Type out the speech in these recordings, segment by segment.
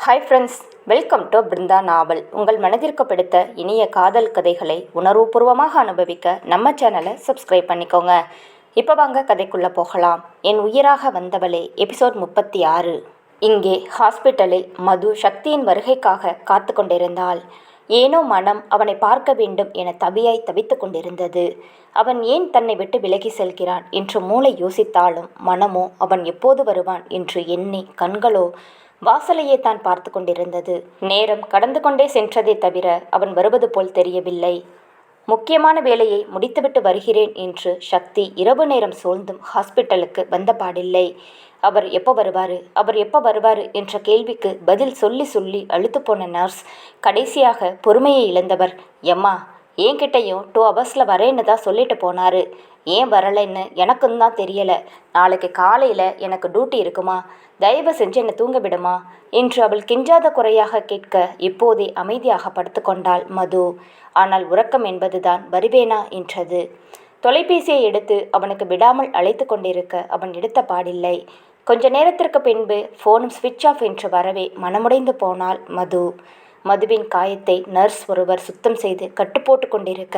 Hi friends, welcome to Brindha novel. உங்கள் மனதிற்கு பிடித்த இனிய காதல் கதைகளை உணர்வுபூர்வமாக அனுபவிக்க நம்ம சேனலை சப்ஸ்கிரைப் பண்ணிக்கோங்க. இப்போ வாங்க கதைக்குள்ளே போகலாம். என் உயிராக வந்தவளே, எபிசோட் 36. இங்கே ஹாஸ்பிட்டலில் மது சக்தியின் வருகைக்காக காத்து கொண்டிருந்தாள். ஏனோ மனம் அவனை பார்க்க வேண்டும் என தவியாய் தவித்து கொண்டிருந்தது. அவன் ஏன் தன்னை விட்டு விலகி செல்கிறான் என்று மூளை யோசித்தாலும் மனமோ அவன் எப்போது வருவான் என்று எண்ணி கண்களோ வாசலையே தான் பார்த்து கொண்டிருந்தது. நேரம் கடந்து கொண்டே சென்றதை தவிர அவன் வருவது போல் தெரியவில்லை. முக்கியமான வேலையை முடித்துவிட்டு வருகிறேன் என்று சக்தி இரவு நேரம் சூழ்ந்தும் ஹாஸ்பிட்டலுக்கு வந்த பாடில்லை. அவர் எப்போ வருவார் என்ற கேள்விக்கு பதில் சொல்லி சொல்லி அழுத்து போன நர்ஸ் கடைசியாக பொறுமையை இழந்தவர், எம்மா என்கிட்டையும் 2 hours வரேன்னு தான் சொல்லிட்டு போனார். ஏன் வரலைன்னு எனக்கும் தான் தெரியலை. நாளைக்கு காலையில் எனக்கு டியூட்டி இருக்குமா, தயவு செஞ்சு என்னை தூங்க விடுமா என்று அவள் கெஞ்சாத குறையாக கேட்க இப்போதே அமைதியாக படுத்து கொண்டாள் மது. ஆனால் உறக்கம் என்பதுதான் வருவேனா என்றது. தொலைபேசியை எடுத்து அவனுக்கு விடாமல் அழைத்து கொண்டிருக்க அவன் எடுத்த பாடில்லை. கொஞ்ச நேரத்திற்கு பின்பு ஃபோனும் ஸ்விட்ச் ஆஃப் என்று வரவே மனமுடைந்து போனாள் மது. மதுவின் காயத்தை நர்ஸ் ஒருவர் சுத்தம் செய்து கட்டுப்போட்டு கொண்டிருக்க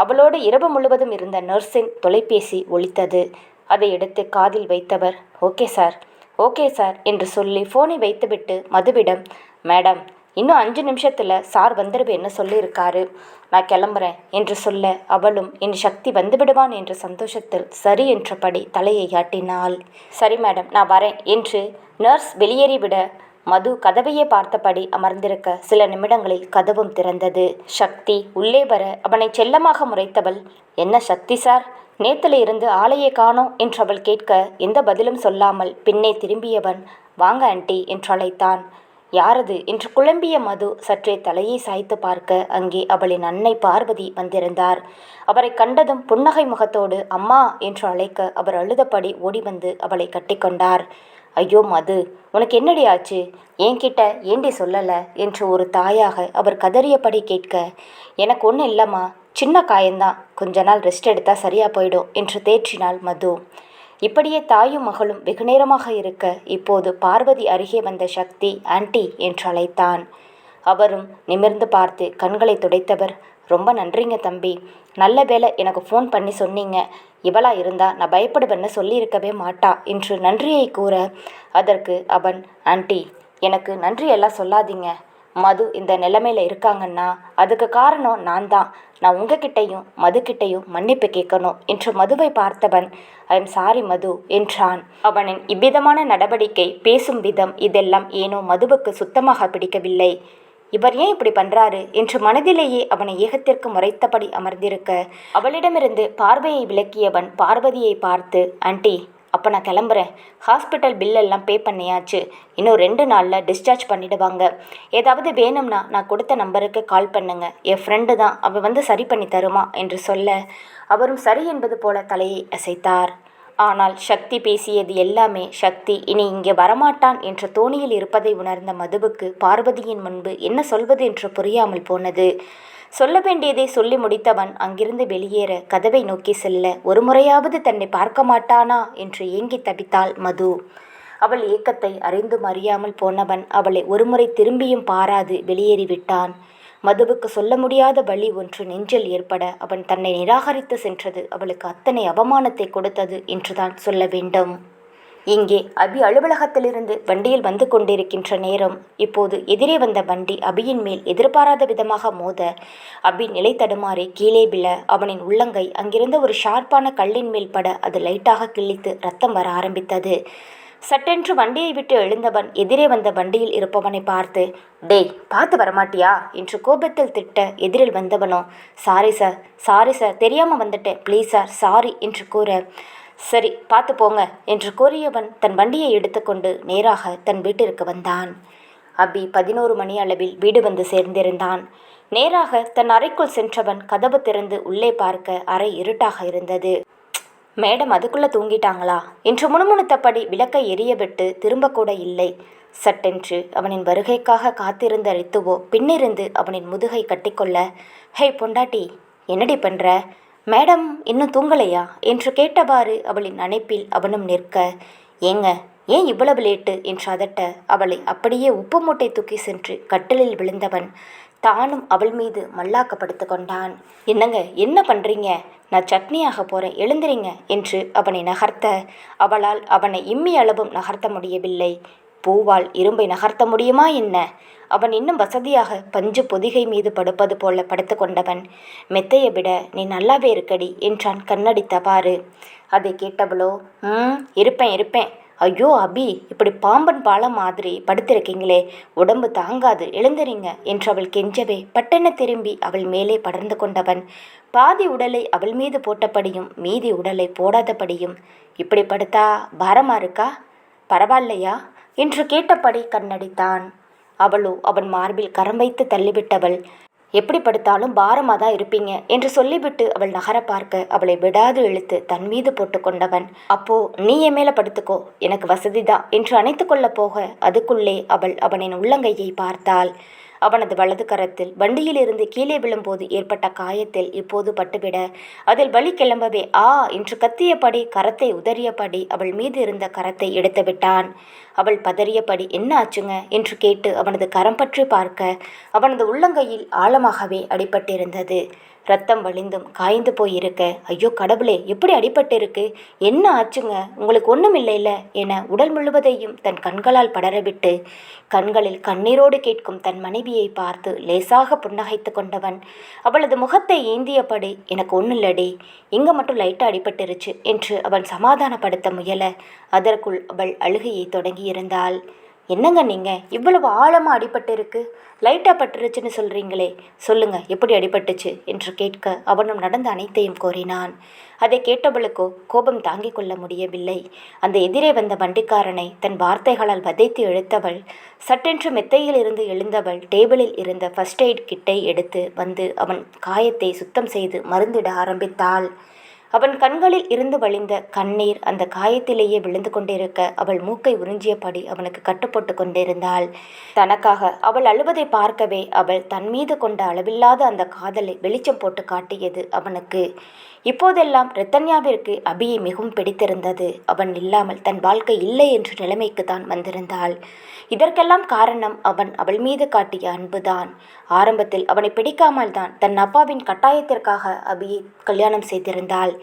அவளோடு இரவு முழுவதும் இருந்த நர்ஸின் தொலைபேசி ஒலித்தது. அதை எடுத்து காதில் வைத்தவர், ஓகே சார் என்று சொல்லி ஃபோனை வைத்துவிட்டு மதுவிடம், மேடம் இன்னும் 5 நிமிஷத்தில் சார் வந்துடுவேன்னு சொல்லியிருக்காரு, நான் கிளம்புறேன் என்று சொல்ல அவளும் என் சக்தி வந்துவிடுவான் என்ற சந்தோஷத்தில் சரி என்றபடி தலையை ஆட்டினாள். சரி மேடம், நான் வரேன் என்று நர்ஸ் வெளியேறிவிட மது கதவையே பார்த்தபடி அமர்ந்திருக்க சில நிமிடங்களில் கதவும் திறந்தது. சக்தி உள்ளே வர அவனை செல்லமாக முறைத்தவள், என்ன சக்தி சார், நேத்துல இருந்து ஆளையே காணோம் என்று அவள் கேட்க எந்த பதிலும் சொல்லாமல் பின்னே திரும்பியவன், வாங்க ஆண்டி என்று அழைத்தான். யாரது என்று குழம்பிய மது சற்றே தலையை சாய்த்து பார்க்க அங்கே அவளின் அன்னை பார்வதி வந்திருந்தார். அவரை கண்டதும் புன்னகை முகத்தோடு அம்மா என்று அழைக்க அவர் அழுதபடி ஓடி வந்து அவளை கட்டிக்கொண்டார். ஐயோ மது, உனக்கு என்னடி ஆச்சு, என்கிட்ட ஏண்டி சொல்லலை என்று ஒரு தாயாக அவர் கதறியபடி கேட்க, எனக்கு ஒன்றும் இல்லைம்மா, சின்ன காயந்தான், கொஞ்ச நாள் ரெஸ்ட் எடுத்தால் சரியாக போயிடும் என்று தேற்றினாள் மது. இப்படியே தாயும் மகளும் வெகுநேரமாக இருக்க இப்போது பார்வதி அருகே வந்த சக்தி ஆண்டி என்று அழைத்தான். அவரும் நிமிர்ந்து பார்த்து கண்களை துடைத்தவர், ரொம்ப நன்றிங்க தம்பி, நல்ல வேளை எனக்கு ஃபோன் பண்ணி சொன்னீங்க, இவளா இருந்தா நான் பயப்படுவேன்னு சொல்லியிருக்கவே மாட்டா என்று நன்றியை கூற அதற்கு அவன், ஆண்டி எனக்கு நன்றி எல்லாம் சொல்லாதீங்க, மது இந்த நிலைமையில் இருக்காங்கன்னா அதுக்கு காரணம் நான் உங்ககிட்டையும் மதுக்கிட்டையும் மன்னிப்பு கேட்கணும் என்று மதுவை பார்த்தவன், ஐ எம் சாரி மது என்றான். அவனின் இவ்விதமான நடவடிக்கை, பேசும் விதம் இதெல்லாம் ஏனோ மதுவுக்கு சுத்தமாக பிடிக்கவில்லை. இவர் ஏன் இப்படி பண்றாரு என்று மனதிலேயே அவனை ஏகத்திற்கு முறைத்தபடி அமர்ந்திருக்க அவளிடமிருந்து பார்வையை விலக்கியவன் பார்வதியை பார்த்து, ஆண்டி அப்போ நான் கிளம்புறேன், ஹாஸ்பிட்டல் பில்லெல்லாம் பே பண்ணியாச்சு, இன்னும் 2 நாளில் டிஸ்சார்ஜ் பண்ணிடுவாங்க, ஏதாவது வேணும்னா நான் கொடுத்த நம்பருக்கு கால் பண்ணுங்க, என் ஃப்ரெண்டு தான், அவள் வந்து சரி பண்ணி தருமா என்று சொல்ல அவரும் சரி என்பது போல தலையை அசைத்தார். ஆனால் சக்தி பேசியது எல்லாமே சக்தி இனி இங்கே வரமாட்டான் என்ற தோணியில் இருப்பதை உணர்ந்த மதுவுக்கு பார்வதியின் முன்பு என்ன சொல்வது என்று புரியாமல் போனது. சொல்ல வேண்டியதை சொல்லி முடித்தவன் அங்கிருந்து வெளியேற கதவை நோக்கி செல்ல ஒரு முறையாவது தன்னை பார்க்க மாட்டானா என்று ஏங்கி தவித்தாள் மது. அவள் ஏக்கத்தை அறிந்தும் அறியாமல் போனவன் அவளை ஒருமுறை திரும்பியும் பாராது வெளியேறிவிட்டான். மதுவுக்கு சொல்ல முடியாத வலி ஒன்று நெஞ்சில் ஏற்பட அவன் தன்னை நிராகரித்து சென்றது அவளுக்கு அத்தனை அவமானத்தை கொடுத்தது என்றுதான் சொல்ல வேண்டும். இங்கே அபி அலுவலகத்திலிருந்து வண்டியில் வந்து கொண்டிருக்கின்ற நேரம் இப்போது எதிரே வந்த வண்டி அபியின் மேல் எதிர்பாராத விதமாக மோத அபி நிலை தடுமாறி கீழே விழ அவனின் உள்ளங்கை அங்கிருந்த ஒரு ஷார்ப்பான கல்லின் மேல் பட அது லைட்டாக கிழித்து ரத்தம் வர ஆரம்பித்தது. சட்டென்று வண்டியை விட்டு எழுந்தவன் எதிரே வந்த வண்டியில் இருப்பவனை பார்த்து, டேய் பார்த்து வரமாட்டியா என்று கோபத்தில் திட்ட எதிரில் வந்தவனோ, சாரி சார் தெரியாமல் வந்துட்டேன், ப்ளீஸ் சார் சாரி என்று கூற, சரி பார்த்து போங்க என்று கூறியவன் தன் வண்டியை எடுத்துக்கொண்டு நேராக தன் வீட்டிற்கு வந்தான். அபி 11 மணி அளவில் வீடு வந்து சேர்ந்திருந்தான். நேராக தன் அறைக்குள் சென்றவன் கதவு திறந்து உள்ளே பார்க்க அறை இருட்டாக இருந்தது. மேடம் அதுக்குள்ளே தூங்கிட்டாங்களா என்று முணுமுணுத்தபடி விளக்கை எரியவிட்டு திரும்ப கூட இல்லை. சட்டென்று அவனின் வருகைக்காக காத்திருந்த ரித்துவோ பின்னிருந்து அவனின் முதுகை கட்டிக்கொள்ள, ஹே பொண்டாட்டி என்னடி பண்ற, மேடம் இன்னும் தூங்கலையா என்று கேட்டவாறு அவளின் அணைப்பில் அவனும் நிற்க, ஏங்க ஏன் இவ்வளவு லேட்டு என்று அதட்ட அவளை அப்படியே உப்பு மூட்டை தூக்கி சென்று கட்டிலில் விழுந்தவன் தானும் அவள் மீது மல்லாக்கப்படுத்து கொண்டான். என்னங்க என்ன பண்ணுறீங்க? நான் சட்னியாக போகிறேன், எழுந்திரிங்க என்று அவனை நகர்த்த அவளால் அவனை இம்மி அளவும் நகர்த்த முடியவில்லை. பூவால் இரும்பை நகர்த்த முடியுமா என்ன? அவன் இன்னும் வசதியாக பஞ்சு பொதிகை மீது படுப்பது போல படுத்து கொண்டவன் மெத்தையை விட நீ நல்லாவே இருக்கடி என்றான் கண்ணடித்தவாறு. அதை கேட்டவளோ இருப்பேன் இருப்பேன். ஐயோ அபி, இப்படி பாம்பன் பாலம் மாதிரி படுத்திருக்கீங்களே, உடம்பு தாங்காது, எழுந்திரிங்க என்று அவள் கெஞ்சவே பட்டென திரும்பி அவள் மேலே படர்ந்து கொண்டவன் பாதி உடலை அவள் மீது போட்டபடியும் மீதி உடலை போடாதபடியும், இப்படி படுத்தா பாரமா இருக்கா, பரவாயில்லையா என்று கேட்டபடி கண்ணடித்தான். அவளோ அவன் மார்பில் கரம் வைத்து தள்ளிவிட்டவள், எப்படி படுத்தாலும் பாரமாக தான் இருப்பீங்க என்று சொல்லிவிட்டு அவள் நகர பார்க்க அவளை விடாது இழுத்து தன் மீது போட்டு கொண்டவன், அப்போ நீ என் மேலே படுத்துக்கோ, எனக்கு வசதிதான் என்று அணைத்து கொள்ள போக அதுக்குள்ளே அவள் அவனின் உள்ளங்கையை பார்த்தாள். அவனது வலது கரத்தில் வண்டியிலிருந்து கீழே விழும்போது ஏற்பட்ட காயத்தில் இப்போது பட்டுவிட அதில் வலி கிளம்பவே ஆ என்று கத்தியபடி கரத்தை உதறியபடி அவள் மீது இருந்த கரத்தை எடுத்து விட்டான். அவள் பதறியபடி என்ன ஆச்சுங்க என்று கேட்டு அவனது கரம் பற்றி பார்க்க அவனது உள்ளங்கையில் ஆழமாகவே அடிபட்டிருந்தது. ரத்தம் வழிந்தும் காய்ந்து போயிருக்க, ஐயோ கடவுளே, எப்படி அடிபட்டிருக்கு, என்ன ஆச்சுங்க, உங்களுக்கு ஒன்றும் இல்லைல்ல என உடல் முழுவதையும் தன் கண்களால் படரவிட்டு கண்களில் கண்ணீரோடு கேட்கும் தன் மனைவியை பார்த்து லேசாக புன்னகைத்து கொண்டவன் அவளது முகத்தை ஏந்தியபடி, எனக்கு ஒன்றும் இல்லடி, இங்கே மட்டும் லைட்டாக அடிபட்டுருச்சு என்று அவன் சமாதானப்படுத்த முயல அதற்குள் அவள் அழுகையை தொடங்கியிருந்தாள். என்னங்க நீங்கள் இவ்வளவு ஆழமாக அடிபட்டிருக்கு, லைட்டாக பட்டுருச்சுன்னு சொல்கிறீங்களே, சொல்லுங்க எப்படி அடிபட்டுச்சு என்று கேட்க அவனும் நடந்த அனைத்தையும் கோரினான். அதை கேட்டவளுக்கோ கோபம் தாங்கிக் கொள்ள முடியவில்லை. அந்த எதிரே வந்த வண்டிக்காரனை தன் வார்த்தைகளால் வதைத்து இழுத்தவள் சட்டென்று மெத்தையில் இருந்து எழுந்தவள் டேபிளில் இருந்த ஃபர்ஸ்ட் எய்ட் கிட்டை எடுத்து வந்து அவன் காயத்தை சுத்தம் செய்து மருந்திட ஆரம்பித்தாள். அவன் கண்களில் இருந்து வழிந்த கண்ணீர் அந்த காயத்திலேயே விழுந்து கொண்டிருக்க அவள் மூக்கை உறிஞ்சியபடி அவனுக்கு கட்டுப்பட்டு கொண்டிருந்தாள். தனக்காக அவள் அழுவதை பார்க்கவே அவள் தன் மீது கொண்ட அளவில்லாத அந்த காதலை வெளிச்சம் போட்டு காட்டியது அவனுக்கு. இப்போதெல்லாம் ரித்தன்யாவிற்கு அபியை மிகவும் பிடித்திருந்தது. அவன் இல்லாமல் தன் வாழ்க்கை இல்லை என்ற நிலைமைக்கு தான் வந்திருந்தாள். இதற்கெல்லாம் காரணம் அவன் அவள் மீது காட்டிய அன்புதான். ஆரம்பத்தில் அவனை பிடிக்காமல் தான் தன் அப்பாவின் கட்டாயத்திற்காக அபியை கல்யாணம் செய்திருந்தாள்.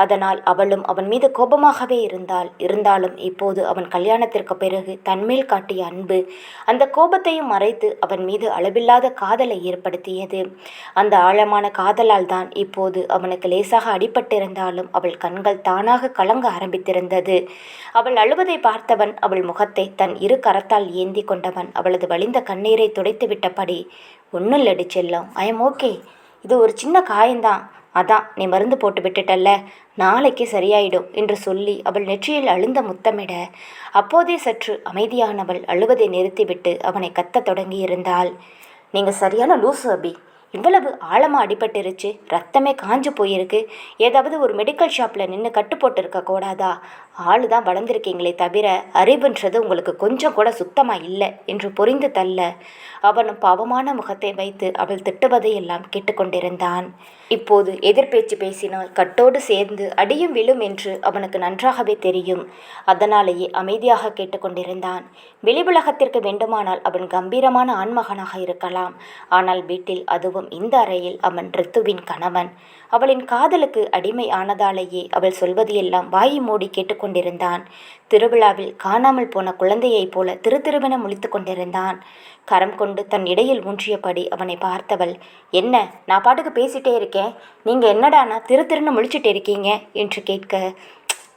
அதனால் அவளும் அவன் மீது கோபமாகவே இருந்தாலும் இப்போது அவன் கல்யாணத்திற்கு பிறகு தன்மேல் காட்டிய அன்பு அந்த கோபத்தையும் மறைத்து அவன் மீது அளவில்லாத காதலை ஏற்படுத்தியது. அந்த ஆழமான காதலால் தான் இப்போது அவனுக்கு லேசாக அடிபட்டிருந்தாலும் அவள் கண்கள் தானாக கலங்க ஆரம்பித்திருந்தது. அவள் அழுவதை பார்த்தவன் அவள் முகத்தை தன் இரு கரத்தால் ஏந்தி கொண்டவன் அவளது வழிந்த கண்ணீரை துடைத்து விட்டபடி, ஒன்றும் இல்லடி செல்லம், ஐ எம் ஓகே, இது ஒரு சின்ன காயந்தான், அதான் நீ மருந்து போட்டு விட்டுட்டல்ல, நாளைக்கு சரியாயிடும் என்று சொல்லி அவள் நெற்றியில் அழுந்த முத்தமிட அப்போதே சற்று அமைதியானவள் அழுவதை நிறுத்திவிட்டு அவனை கத்தத் தொடங்கியிருந்தாள். நீங்கள் சரியான லூசு அபி, இவ்வளவு ஆழமாக அடிபட்டுருச்சு, ரத்தமே காஞ்சு போயிருக்கு, ஏதாவது ஒரு மெடிக்கல் ஷாப்பில் நின்று கட்டு போட்டு இருக்க கூடாதா? ஆளு தான் வளர்ந்துருக்கீங்களே தவிர அறிவுன்றது உங்களுக்கு கொஞ்சம் கூட சுத்தமாக இல்லை என்று புரிந்து தள்ள அவனும் பாவமான முகத்தை வைத்து அவள் திட்டுவதையெல்லாம் கேட்டுக்கொண்டிருந்தான். இப்போது எதிர்பேச்சு பேசினால் கட்டோடு சேர்ந்து அடியும் விழும் என்று அவனுக்கு நன்றாகவே தெரியும். அதனாலேயே அமைதியாக கேட்டுக்கொண்டிருந்தான். வெளி உலகத்திற்கு வேண்டுமானால் அவன் கம்பீரமான ஆண்மகனாக இருக்கலாம். ஆனால் வீட்டில், அதுவும் இந்த அறையில், அவன் ரித்துவின் கணவன். அவளின் காதலுக்கு அடிமை ஆனதாலேயே அவள் சொல்வதையெல்லாம் வாயை மூடி கேட்டுக்கொண்டிருந்தான். திருவிழாவில் காணாமல் போன குழந்தையைப் போல திருவென முழித்து கொண்டிருந்தான். கரம் கொண்டு தன் இடையில் ஊன்றியபடி அவனை பார்த்தவள், என்ன நான் பாட்டுக்கு பேசிட்டே இருக்கேன், நீங்கள் என்னடானா திருன்னு முழிச்சிட்டு இருக்கீங்க என்று கேட்க,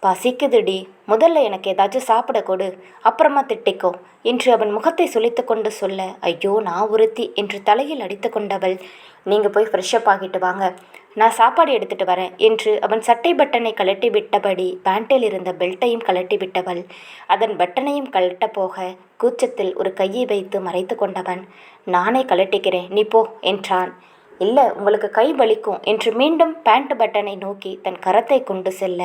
பசிக்குதுடி, முதல்ல எனக்கு ஏதாச்சும் சாப்பிட கொடு, அப்புறமா திட்டிக்கோ என்று அவன் முகத்தை சுளித்து கொண்டு சொல்ல, ஐயோ நான் ஒருத்தி என்று தலையில் அடித்து கொண்டவள், நீங்கள் போய் ஃப்ரெஷ்அப் ஆகிட்டு வாங்க, நான் சாப்பாடு எடுத்துகிட்டு வரேன் என்று அவன் சட்டை பட்டனை கழட்டி விட்டபடி பேண்டில் இருந்த பெல்ட்டையும் கழட்டி விட்டவள் அதன் பட்டனையும் கழட்ட போக கூச்சத்தில் ஒரு கையை வைத்து மறைத்து கொண்டவன், நானே கழட்டிக்கிறேன் நீ போ என்றான். இல்லை உங்களுக்கு கை வலிக்கும் என்று மீண்டும் பேண்ட் பட்டனை நோக்கி தன் கரத்தை கொண்டு செல்ல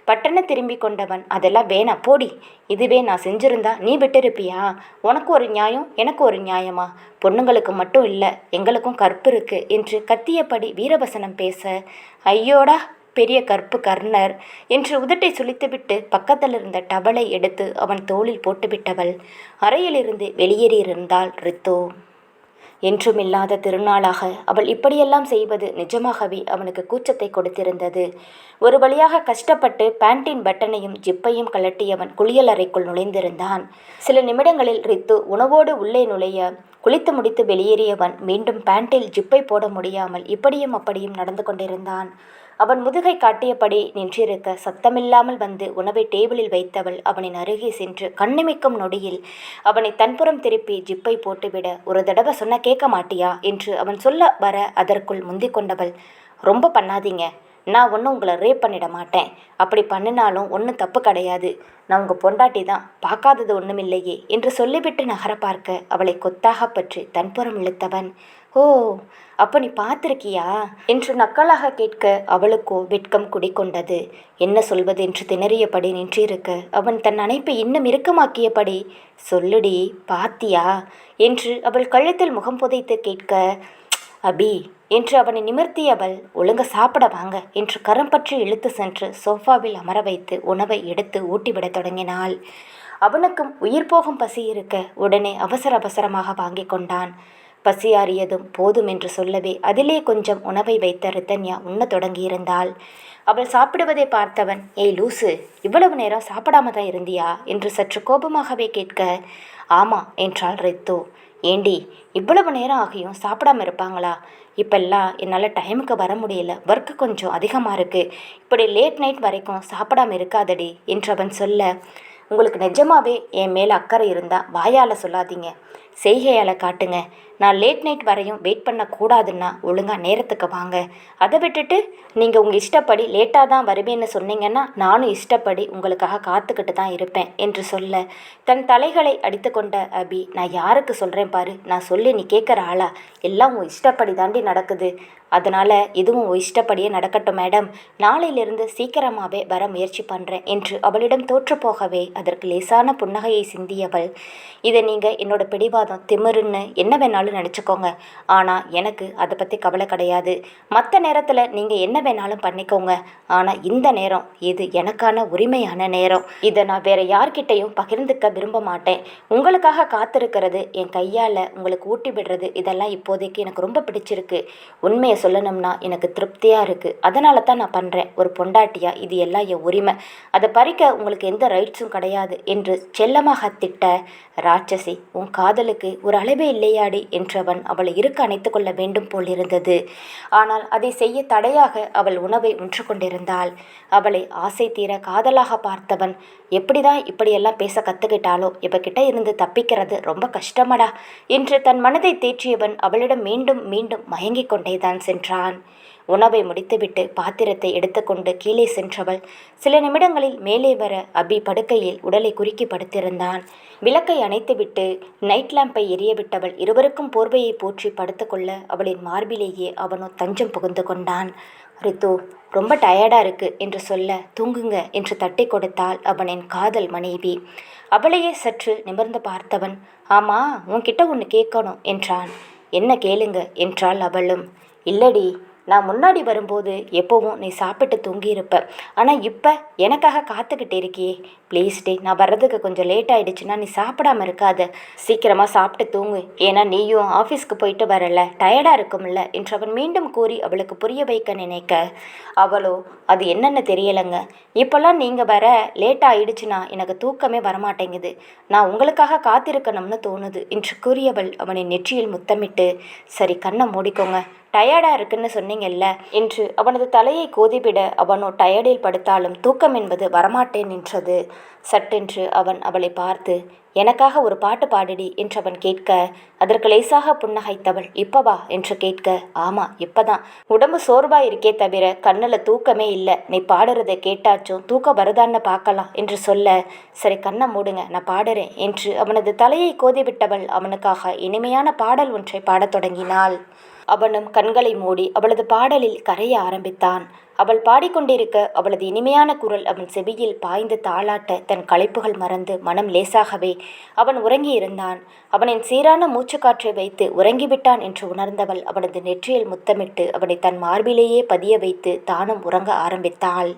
பட்டனை திரும்பி கொண்டவன், அதெல்லாம் வேணாம் போடி, இதுவே நான் செஞ்சிருந்தா நீ விட்டிருப்பியா? உனக்கு ஒரு நியாயம் எனக்கு ஒரு நியாயமா? பொண்ணுங்களுக்கு மட்டும் இல்லை எங்களுக்கும் கற்பு இருக்கு என்று கத்தியபடி வீரவசனம் பேச, ஐயோடா பெரிய கற்பு கர்ணர் என்று உதட்டை சுளித்துவிட்டு பக்கத்தில் இருந்த டவலை எடுத்து அவன் தோளில் போட்டுவிட்டவள் அறையிலிருந்து வெளியேறியிருந்தாள் ரித்து. என்றுமில்லாத திருநாளாக அவள் இப்படியெல்லாம் செய்வது நிஜமாகவே அவனுக்கு கூச்சத்தை கொடுத்திருந்தது. ஒரு வழியாக கஷ்டப்பட்டு பேண்டின் பட்டனையும் ஜிப்பையும் கழட்டியவன் குளியலறைக்குள் நுழைந்திருந்தான். சில நிமிடங்களில் ரித்து உணவோடு உள்ளே நுழைய குளித்து முடித்து வெளியேறியவன் மீண்டும் பேண்டில் ஜிப்பை போட முடியாமல் இப்படியும் அப்படியும் நடந்து கொண்டிருந்தான். அவன் முதுகை காட்டியபடி நின்றிருக்க சத்தமில்லாமல் வந்து உணவை டேபிளில் வைத்தவள் அவனின் அருகே சென்று கண்ணிமைக்கும் நொடியில் அவனை தன்புறம் திருப்பி ஜிப்பை போட்டுவிட, ஒரு தடவை சொன்ன கேட்க மாட்டியா என்று அவன் சொல்ல வர அதற்குள் முந்திக் கொண்டவள், ரொம்ப பண்ணாதீங்க, நான் ஒன்றும் உங்களை ரேப் பண்ணிட மாட்டேன், அப்படி பண்ணினாலும் ஒன்றும் தப்பு கிடையாது, நான் உங்கள் பொண்டாட்டி தான், பார்க்காதது ஒன்றுமில்லையே என்று சொல்லிவிட்டு நகர பார்க்க அவளை கொத்தாக பற்றி தன்புறம் இழுத்தவன், ஓ அப்போ நீ பார்த்துருக்கியா என்று நக்கலாக கேட்க அவளுக்கோ வெட்கம் குடிக்கொண்டது. என்ன சொல்வது என்று திணறியபடி நின்றிருக்க அவன் தன் அணைப்பை இன்னும் இறுக்கமாக்கியபடி, சொல்லுடி பாத்தியா என்று அவள் கழுத்தில் முகம் புதைத்து கேட்க, அபி என்று அவனை நிமிர்த்தியவள், ஒழுங்க சாப்பிட வாங்க என்று கரம் பற்றி இழுத்து சென்று சோஃபாவில் அமர வைத்து உணவை எடுத்து ஊட்டிவிடத் தொடங்கினாள். அவனுக்கும் உயிர் போகும் பசி இருக்க உடனே அவசர அவசரமாக வாங்கி கொண்டான். பசியாறியதும் போதும் என்று சொல்லவே அதிலே கொஞ்சம் உணவை வைத்த ரிதன்யா உண்ணத் தொடங்கியிருந்தாள். அவள் சாப்பிடுவதை பார்த்தவன், ஏய் லூசு, இவ்வளவு நேரம் சாப்பிடாம தான் இருந்தியா என்று சற்று கோபமாகவே கேட்க, ஆமா என்றாள் ரித்து. ஏண்டி இவ்வளவு நேரம் ஆகியும் சாப்பிடாம இருப்பாங்களா? இப்பெல்லாம் என்னால் டைமுக்கு வர முடியல, ஒர்க்கு கொஞ்சம் அதிகமாக இருக்குது, இப்படி லேட் நைட் வரைக்கும் சாப்பிடாம இருக்காதடி என்று அவன் சொல்ல, உங்களுக்கு நிஜமாவே என் மேலே அக்கறை இருந்தால் வாயால் சொல்லாதீங்க, செய்கையால் காட்டுங்க. நான் லேட் நைட் வரையும் வெயிட் பண்ணக்கூடாதுன்னா ஒழுங்காக நேரத்துக்கு வாங்க. அதை விட்டுட்டு நீங்கள் உங்கள் இஷ்டப்படி லேட்டாக தான் வருவேன்னு சொன்னீங்கன்னா நானும் இஷ்டப்படி உங்களுக்காக காத்துக்கிட்டு தான் இருப்பேன் என்று சொல்ல, தன் தலைகளை அடித்து கொண்ட அபி, நான் யாருக்கு சொல்கிறேன் பாரு, நான் சொல்லி நீ கேட்குற ஆளா? எல்லாம் உன் இஷ்டப்படி தாண்டி நடக்குது, அதனால் இதுவும் உன் இஷ்டப்படியே நடக்கட்டும் மேடம், நாளையிலிருந்து சீக்கிரமாகவே வர முயற்சி பண்ணுறேன் என்று அவளிடம் தோற்றுப்போகவே அதற்கு லேசான புன்னகையை சிந்தியவள், இதை நீங்கள் என்னோட பிடிவாதம் திமிருன்னு என்ன வேணாலும் நினச்சிக்கோங்க, ஆனால் எனக்கு அதை பற்றி கவலை கிடையாது, மற்ற நேரத்தில் நீங்கள் என்ன வேணாலும் பண்ணிக்கோங்க, ஆனால் இந்த நேரம் இது எனக்கான உரிமையான நேரம், இதை நான் வேறு யார்கிட்டையும் பகிர்ந்துக்க விரும்ப மாட்டேன், உங்களுக்காக காத்திருக்கிறது, என் கையால் உங்களுக்கு ஊட்டி விடுறது, இதெல்லாம் இப்போதைக்கு எனக்கு ரொம்ப பிடிச்சிருக்கு, உண்மையை சொல்லணும்னா எனக்கு திருப்தியாக இருக்குது, அதனால தான் நான் பண்ணுறேன், ஒரு பொண்டாட்டியா இது எல்லாம் என் உரிமை, அதை பறிக்க உங்களுக்கு எந்த ரைட்ஸும் கிடையாது என்று செல்லமாக திட்ட, ராட்சசி உன் காதலுக்கு ஒரு அளவே இல்லையாடி என்றவன் அவளை இருக்க அணைத்து கொள்ள வேண்டும் போலிருந்தது. ஆனால் அதை செய்ய தடையாக அவள் உணவை உன்று கொண்டிருந்தாள். அவளை ஆசை தீர காதலாக பார்த்தவன், எப்படிதான் இப்படியெல்லாம் பேச கற்றுக்கிட்டாலோ, இவகிட்ட இருந்து தப்பிக்கிறது ரொம்ப கஷ்டமடா என்று தன் மனதை தேற்றியவன் அவளிடம் மீண்டும் மீண்டும் மயங்கிக் கொண்டேதான் சென்றான். உணவை முடித்துவிட்டு பாத்திரத்தை எடுத்துக்கொண்டு கீழே சென்றவள் சில நிமிடங்களில் மேலே வர அபி படுக்கையில் உடலை குறுக்கி படுத்திருந்தான். விளக்கை அணைத்துவிட்டு நைட் லேம்பை எரியவிட்டவள் இருவருக்கும் போர்வையை போற்றி படுத்துக்கொள்ள அவளின் மார்பிலேயே அவனோ தஞ்சம் புகுந்து கொண்டான். ரித்து ரொம்ப டயர்டாக இருக்கு என்று சொல்ல, தூங்குங்க என்று தட்டி கொடுத்தாள் அவனின் காதல் மனைவி. அவளையே சற்று நிமிர்ந்து பார்த்தவன், ஆமா உன்கிட்ட ஒன்று கேட்கணும் என்றான். என்ன கேளுங்க என்றாள் அவளும். இல்லடி, நான் முன்னாடி வரும்போது எப்போவும் நீ சாப்பிட்டு தூங்கியிருப்ப, ஆனால் இப்போ எனக்காக காத்துக்கிட்டே இருக்கியே, ப்ளீஸ் டே, நான் வர்றதுக்கு கொஞ்சம் லேட் ஆகிடுச்சுன்னா நீ சாப்பிடாம இருக்காத, சீக்கிரமாக சாப்பிட்டு தூங்கு, ஏன்னா நீயும் ஆஃபீஸ்க்கு போயிட்டு வரல, டயர்டாக இருக்கும்ல என்று அவன் மீண்டும் கூறி அவளுக்கு புரிய வைக்க நினைக்க, அவளோ அது என்னென்னு தெரியலைங்க, இப்போல்லாம் நீங்கள் வர லேட் ஆகிடுச்சுன்னா எனக்கு தூக்கமே வரமாட்டேங்குது, நான் உங்களுக்காக காத்திருக்கணும்னு தோணுது என்று கூறியவள் அவனின் நெற்றியில் முத்தமிட்டு, சரி கண்ணை மூடிக்கோங்க, டயர்டாக இருக்குன்னு சொன்னீங்கல்ல என்று அவனது தலையை கோதிவிட அவனோ டயர்டில் படுத்தாலும் தூக்கம் என்பது வரமாட்டேன் நின்றது. சட்டென்று அவன் அவளை பார்த்து, எனக்காக ஒரு பாட்டு பாடுடி என்று அவன் கேட்க, அதற்கு லேசாக புன்னகைத்தவள், இப்பவா என்று கேட்க, ஆமாம் இப்பதான், உடம்பு சோர்வாக இருக்கே தவிர கண்ணில் தூக்கமே இல்லை, நீ பாடுறதை கேட்டாச்சும் தூக்கம் வருதான்னு பார்க்கலாம் என்று சொல்ல, சரி கண்ணை மூடுங்க நான் பாடுறேன் என்று அவனது தலையை கோதிவிட்டவள் அவனுக்காக இனிமையான பாடல் ஒன்றை பாடத் தொடங்கினாள். அவனும் கண்களை மூடி அவளது பாடலில் கரைய ஆரம்பித்தான். அவள் பாடிக்கொண்டிருக்க அவளது இனிமையான குரல் அவன் செவியில் பாய்ந்து தாளாட்ட தன் களைப்புகள் மறந்து மனம் லேசாகவே அவன் உறங்கியிருந்தான். அவனின் சீரான மூச்சுக்காற்றை வைத்து உறங்கிவிட்டான் என்று உணர்ந்தவள் அவனது நெற்றியில் முத்தமிட்டு அவனை தன் மார்பிலேயே பதிய வைத்து தானும் உறங்க ஆரம்பித்தாள்.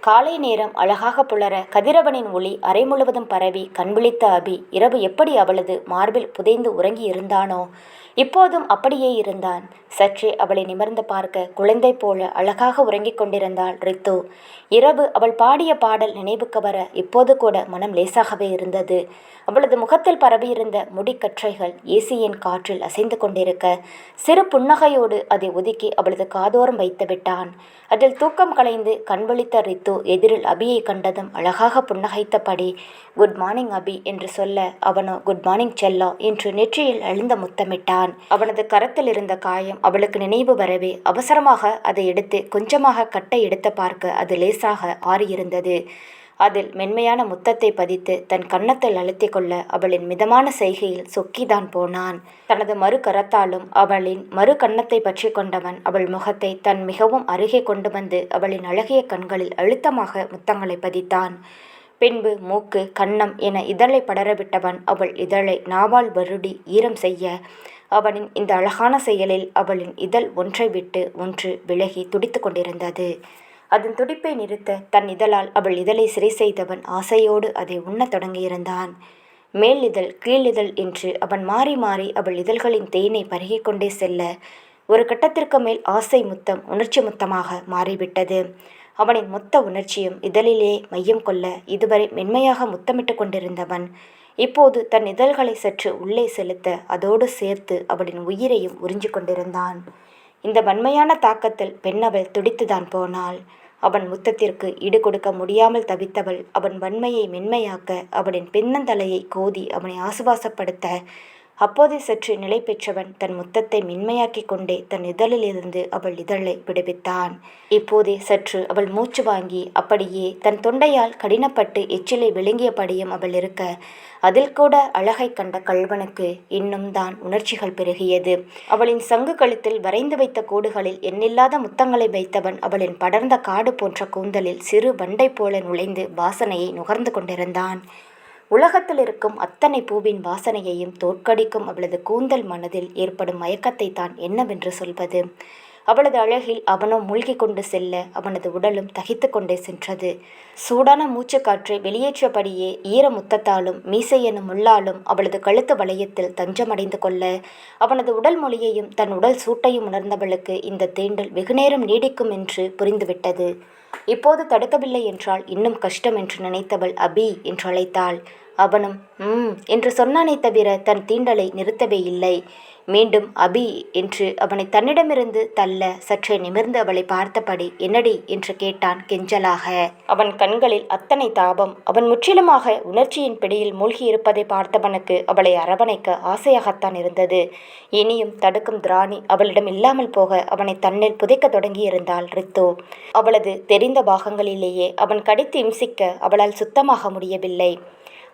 காலை நேரம் அழகாக புலர கதிரவனின் ஒளி அறை முழுவதும் பரவி கண்விழித்த அபி இரவு எப்படி அவளது மார்பில் புதைந்து உறங்கி இருந்தானோ இப்போதும் அப்படியே இருந்தான். சற்றே அவளை நிமிர்ந்து பார்க்க குழந்தை போல அழகாக உறங்கிக் கொண்டிருந்தாள் ரித்து. இரவு அவள் பாடிய பாடல் நினைவுக்கு வர இப்போது கூட மனம் லேசாகவே இருந்தது. அவளது முகத்தில் பரவியிருந்த முடிக்கற்றைகள் ஏசியின் காற்றில் அசைந்து கொண்டிருக்க சிறு புன்னகையோடு அதை ஒதுக்கி அவளது காதோரம் வைத்து விட்டான். அதில் தூக்கம் கலைந்து கண்விழித்த ரித்து எதிரில் அபியை கண்டதும் அழகாக புன்னகைத்தபடி குட் மார்னிங் அபி என்று சொல்ல அவனோ குட் மார்னிங் செல்லா என்று நெற்றியில் அழுந்த முத்தமிட்டான். அவனது கரத்தில் இருந்த காயம் அவளுக்கு நினைவு வரவே அவசரமாக அதை எடுத்து கொஞ்சமாக கட்டை எடுத்து பார்க்க அது லேசாக ஆறியிருந்தது. அதில் மென்மையான முத்தத்தை பதித்து தன் கன்னத்தில் அழுத்தி கொள்ள அவளின் மிதமான செய்கையில் சொக்கிதான் போனான். தனது மறு கரத்தாலும் அவளின் மறு கன்னத்தை பற்றி கொண்டவன் அவள் முகத்தை தன் மிகவும் அருகே கொண்டு வந்து அவளின் அழகிய கண்களில் அழுத்தமாக முத்தங்களை பதித்தான். பின்பு மூக்கு கன்னம் என இதழை படரவிட்டவன் அவள் இதழை நாவால் வருடி ஈரம் செய்ய அவனின் இந்த அழகான செயலில் அவளின் இதழ் ஒன்றை விட்டு ஒன்று விலகி துடித்து கொண்டிருந்தது. அதன் துடிப்பை நிறுத்த தன் இதழால் அவள் இதழை சிறை செய்தவன் ஆசையோடு அதை உண்ணத் தொடங்கியிருந்தான். மேல் இதழ் கீழிதழ் என்று அவன் மாறி மாறி அவள் இதழ்களின் தேனை பருகிக் கொண்டே செல்ல ஒரு கட்டத்திற்கு மேல் ஆசை முத்தம் உணர்ச்சி முத்தமாக மாறிவிட்டது. அவனின் மொத்த உணர்ச்சியும் இதழிலே மையம் கொள்ள இதுவரை மென்மையாக முத்தமிட்டு கொண்டிருந்தவன் இப்போது தன் இதழ்களை சற்று உள்ளே செலுத்த அதோடு சேர்த்து அவளின் உயிரையும் உறிஞ்சு கொண்டிருந்தான். இந்த வன்மையான தாக்கத்தில் பெண்ணவள் துடித்துதான் போனாள். அவன் முத்தத்திற்கு ஈடு கொடுக்க முடியாமல் தவித்தவள் அவன் வன்மையை மென்மையாக்க அவனின் பின்னந்தலையை கோதி அவனை ஆசுவாசப்படுத்த அப்போதே சற்று நிலை பெற்றவன் தன் முத்தத்தை மென்மையாக்கி கொண்டே தன் இதழிலிருந்து அவள் இதழை விடுவித்தான். இப்போதே சற்று அவள் மூச்சு வாங்கி அப்படியே தன் தொண்டையால் கடினப்பட்டு எச்சிலை விழுங்கியபடியும் அவள் இருக்க அதில் கூட அழகை கண்ட கள்வனுக்கு இன்னும் தான் உணர்ச்சிகள் பெருகியது. அவளின் சங்கு கழுத்தில் வரைந்து வைத்த கோடுகளில் எண்ணில்லாத முத்தங்களை வைத்தவன் அவளின் படர்ந்த காடு போன்ற கூந்தலில் சிறு வண்டை போல நுழைந்து வாசனையை நுகர்ந்து கொண்டிருந்தான். உலகத்தில் இருக்கும் அத்தனை பூவின் வாசனையையும் தோற்கடிக்கும் அவளது கூந்தல் மனதில் ஏற்படும் மயக்கத்தை தான் என்னவென்று சொல்வது. அவளது அழகில் அவனோ மூழ்கி கொண்டு செல்ல அவனது உடலும் தகித்து கொண்டே சென்றது. சூடான மூச்சுக்காற்றை வெளியேற்றபடியே ஈர முத்தத்தாலும் மீசை எனும் முள்ளாலும் அவளது கழுத்து வளையத்தில் தஞ்சமடைந்து கொள்ள அவனது உடல் மொழியையும் தன் உடல் சூட்டையும் உணர்ந்தவளுக்கு இந்த தீண்டல் வெகுநேரம் நீடிக்கும் என்று புரிந்துவிட்டது. இப்போது தடுக்கவில்லை என்றால் இன்னும் கஷ்டம் என்று நினைத்தவள் அபி என்று அழைத்தாள். அவனும் என்று சொன்னானே தவிர தன் தீண்டலை நிறுத்தவே இல்லை. மீண்டும் அபி என்று அவனை தன்னிடமிருந்து தள்ள சற்றே நிமிர்ந்து அவளை பார்த்தபடி என்னடி என்று கேட்டான் கெஞ்சலாக. அவன் கண்களில் அத்தனை தாபம். அவன் முற்றிலுமாக உணர்ச்சியின் பிடியில் மூழ்கி இருப்பதை பார்த்தவனுக்கு அவளை அரவணைக்க ஆசையாகத்தான் இருந்தது. இனியும் தடுக்கும் திராணி அவளிடம் இல்லாமல் போக அவனை தன்னில் புதைக்க தொடங்கியிருந்தாள் ரித்து. அவளது தெரிந்த பாகங்களிலேயே அவன் கடித்து இம்சிக்க அவளால் சுத்தமாக முடியவில்லை.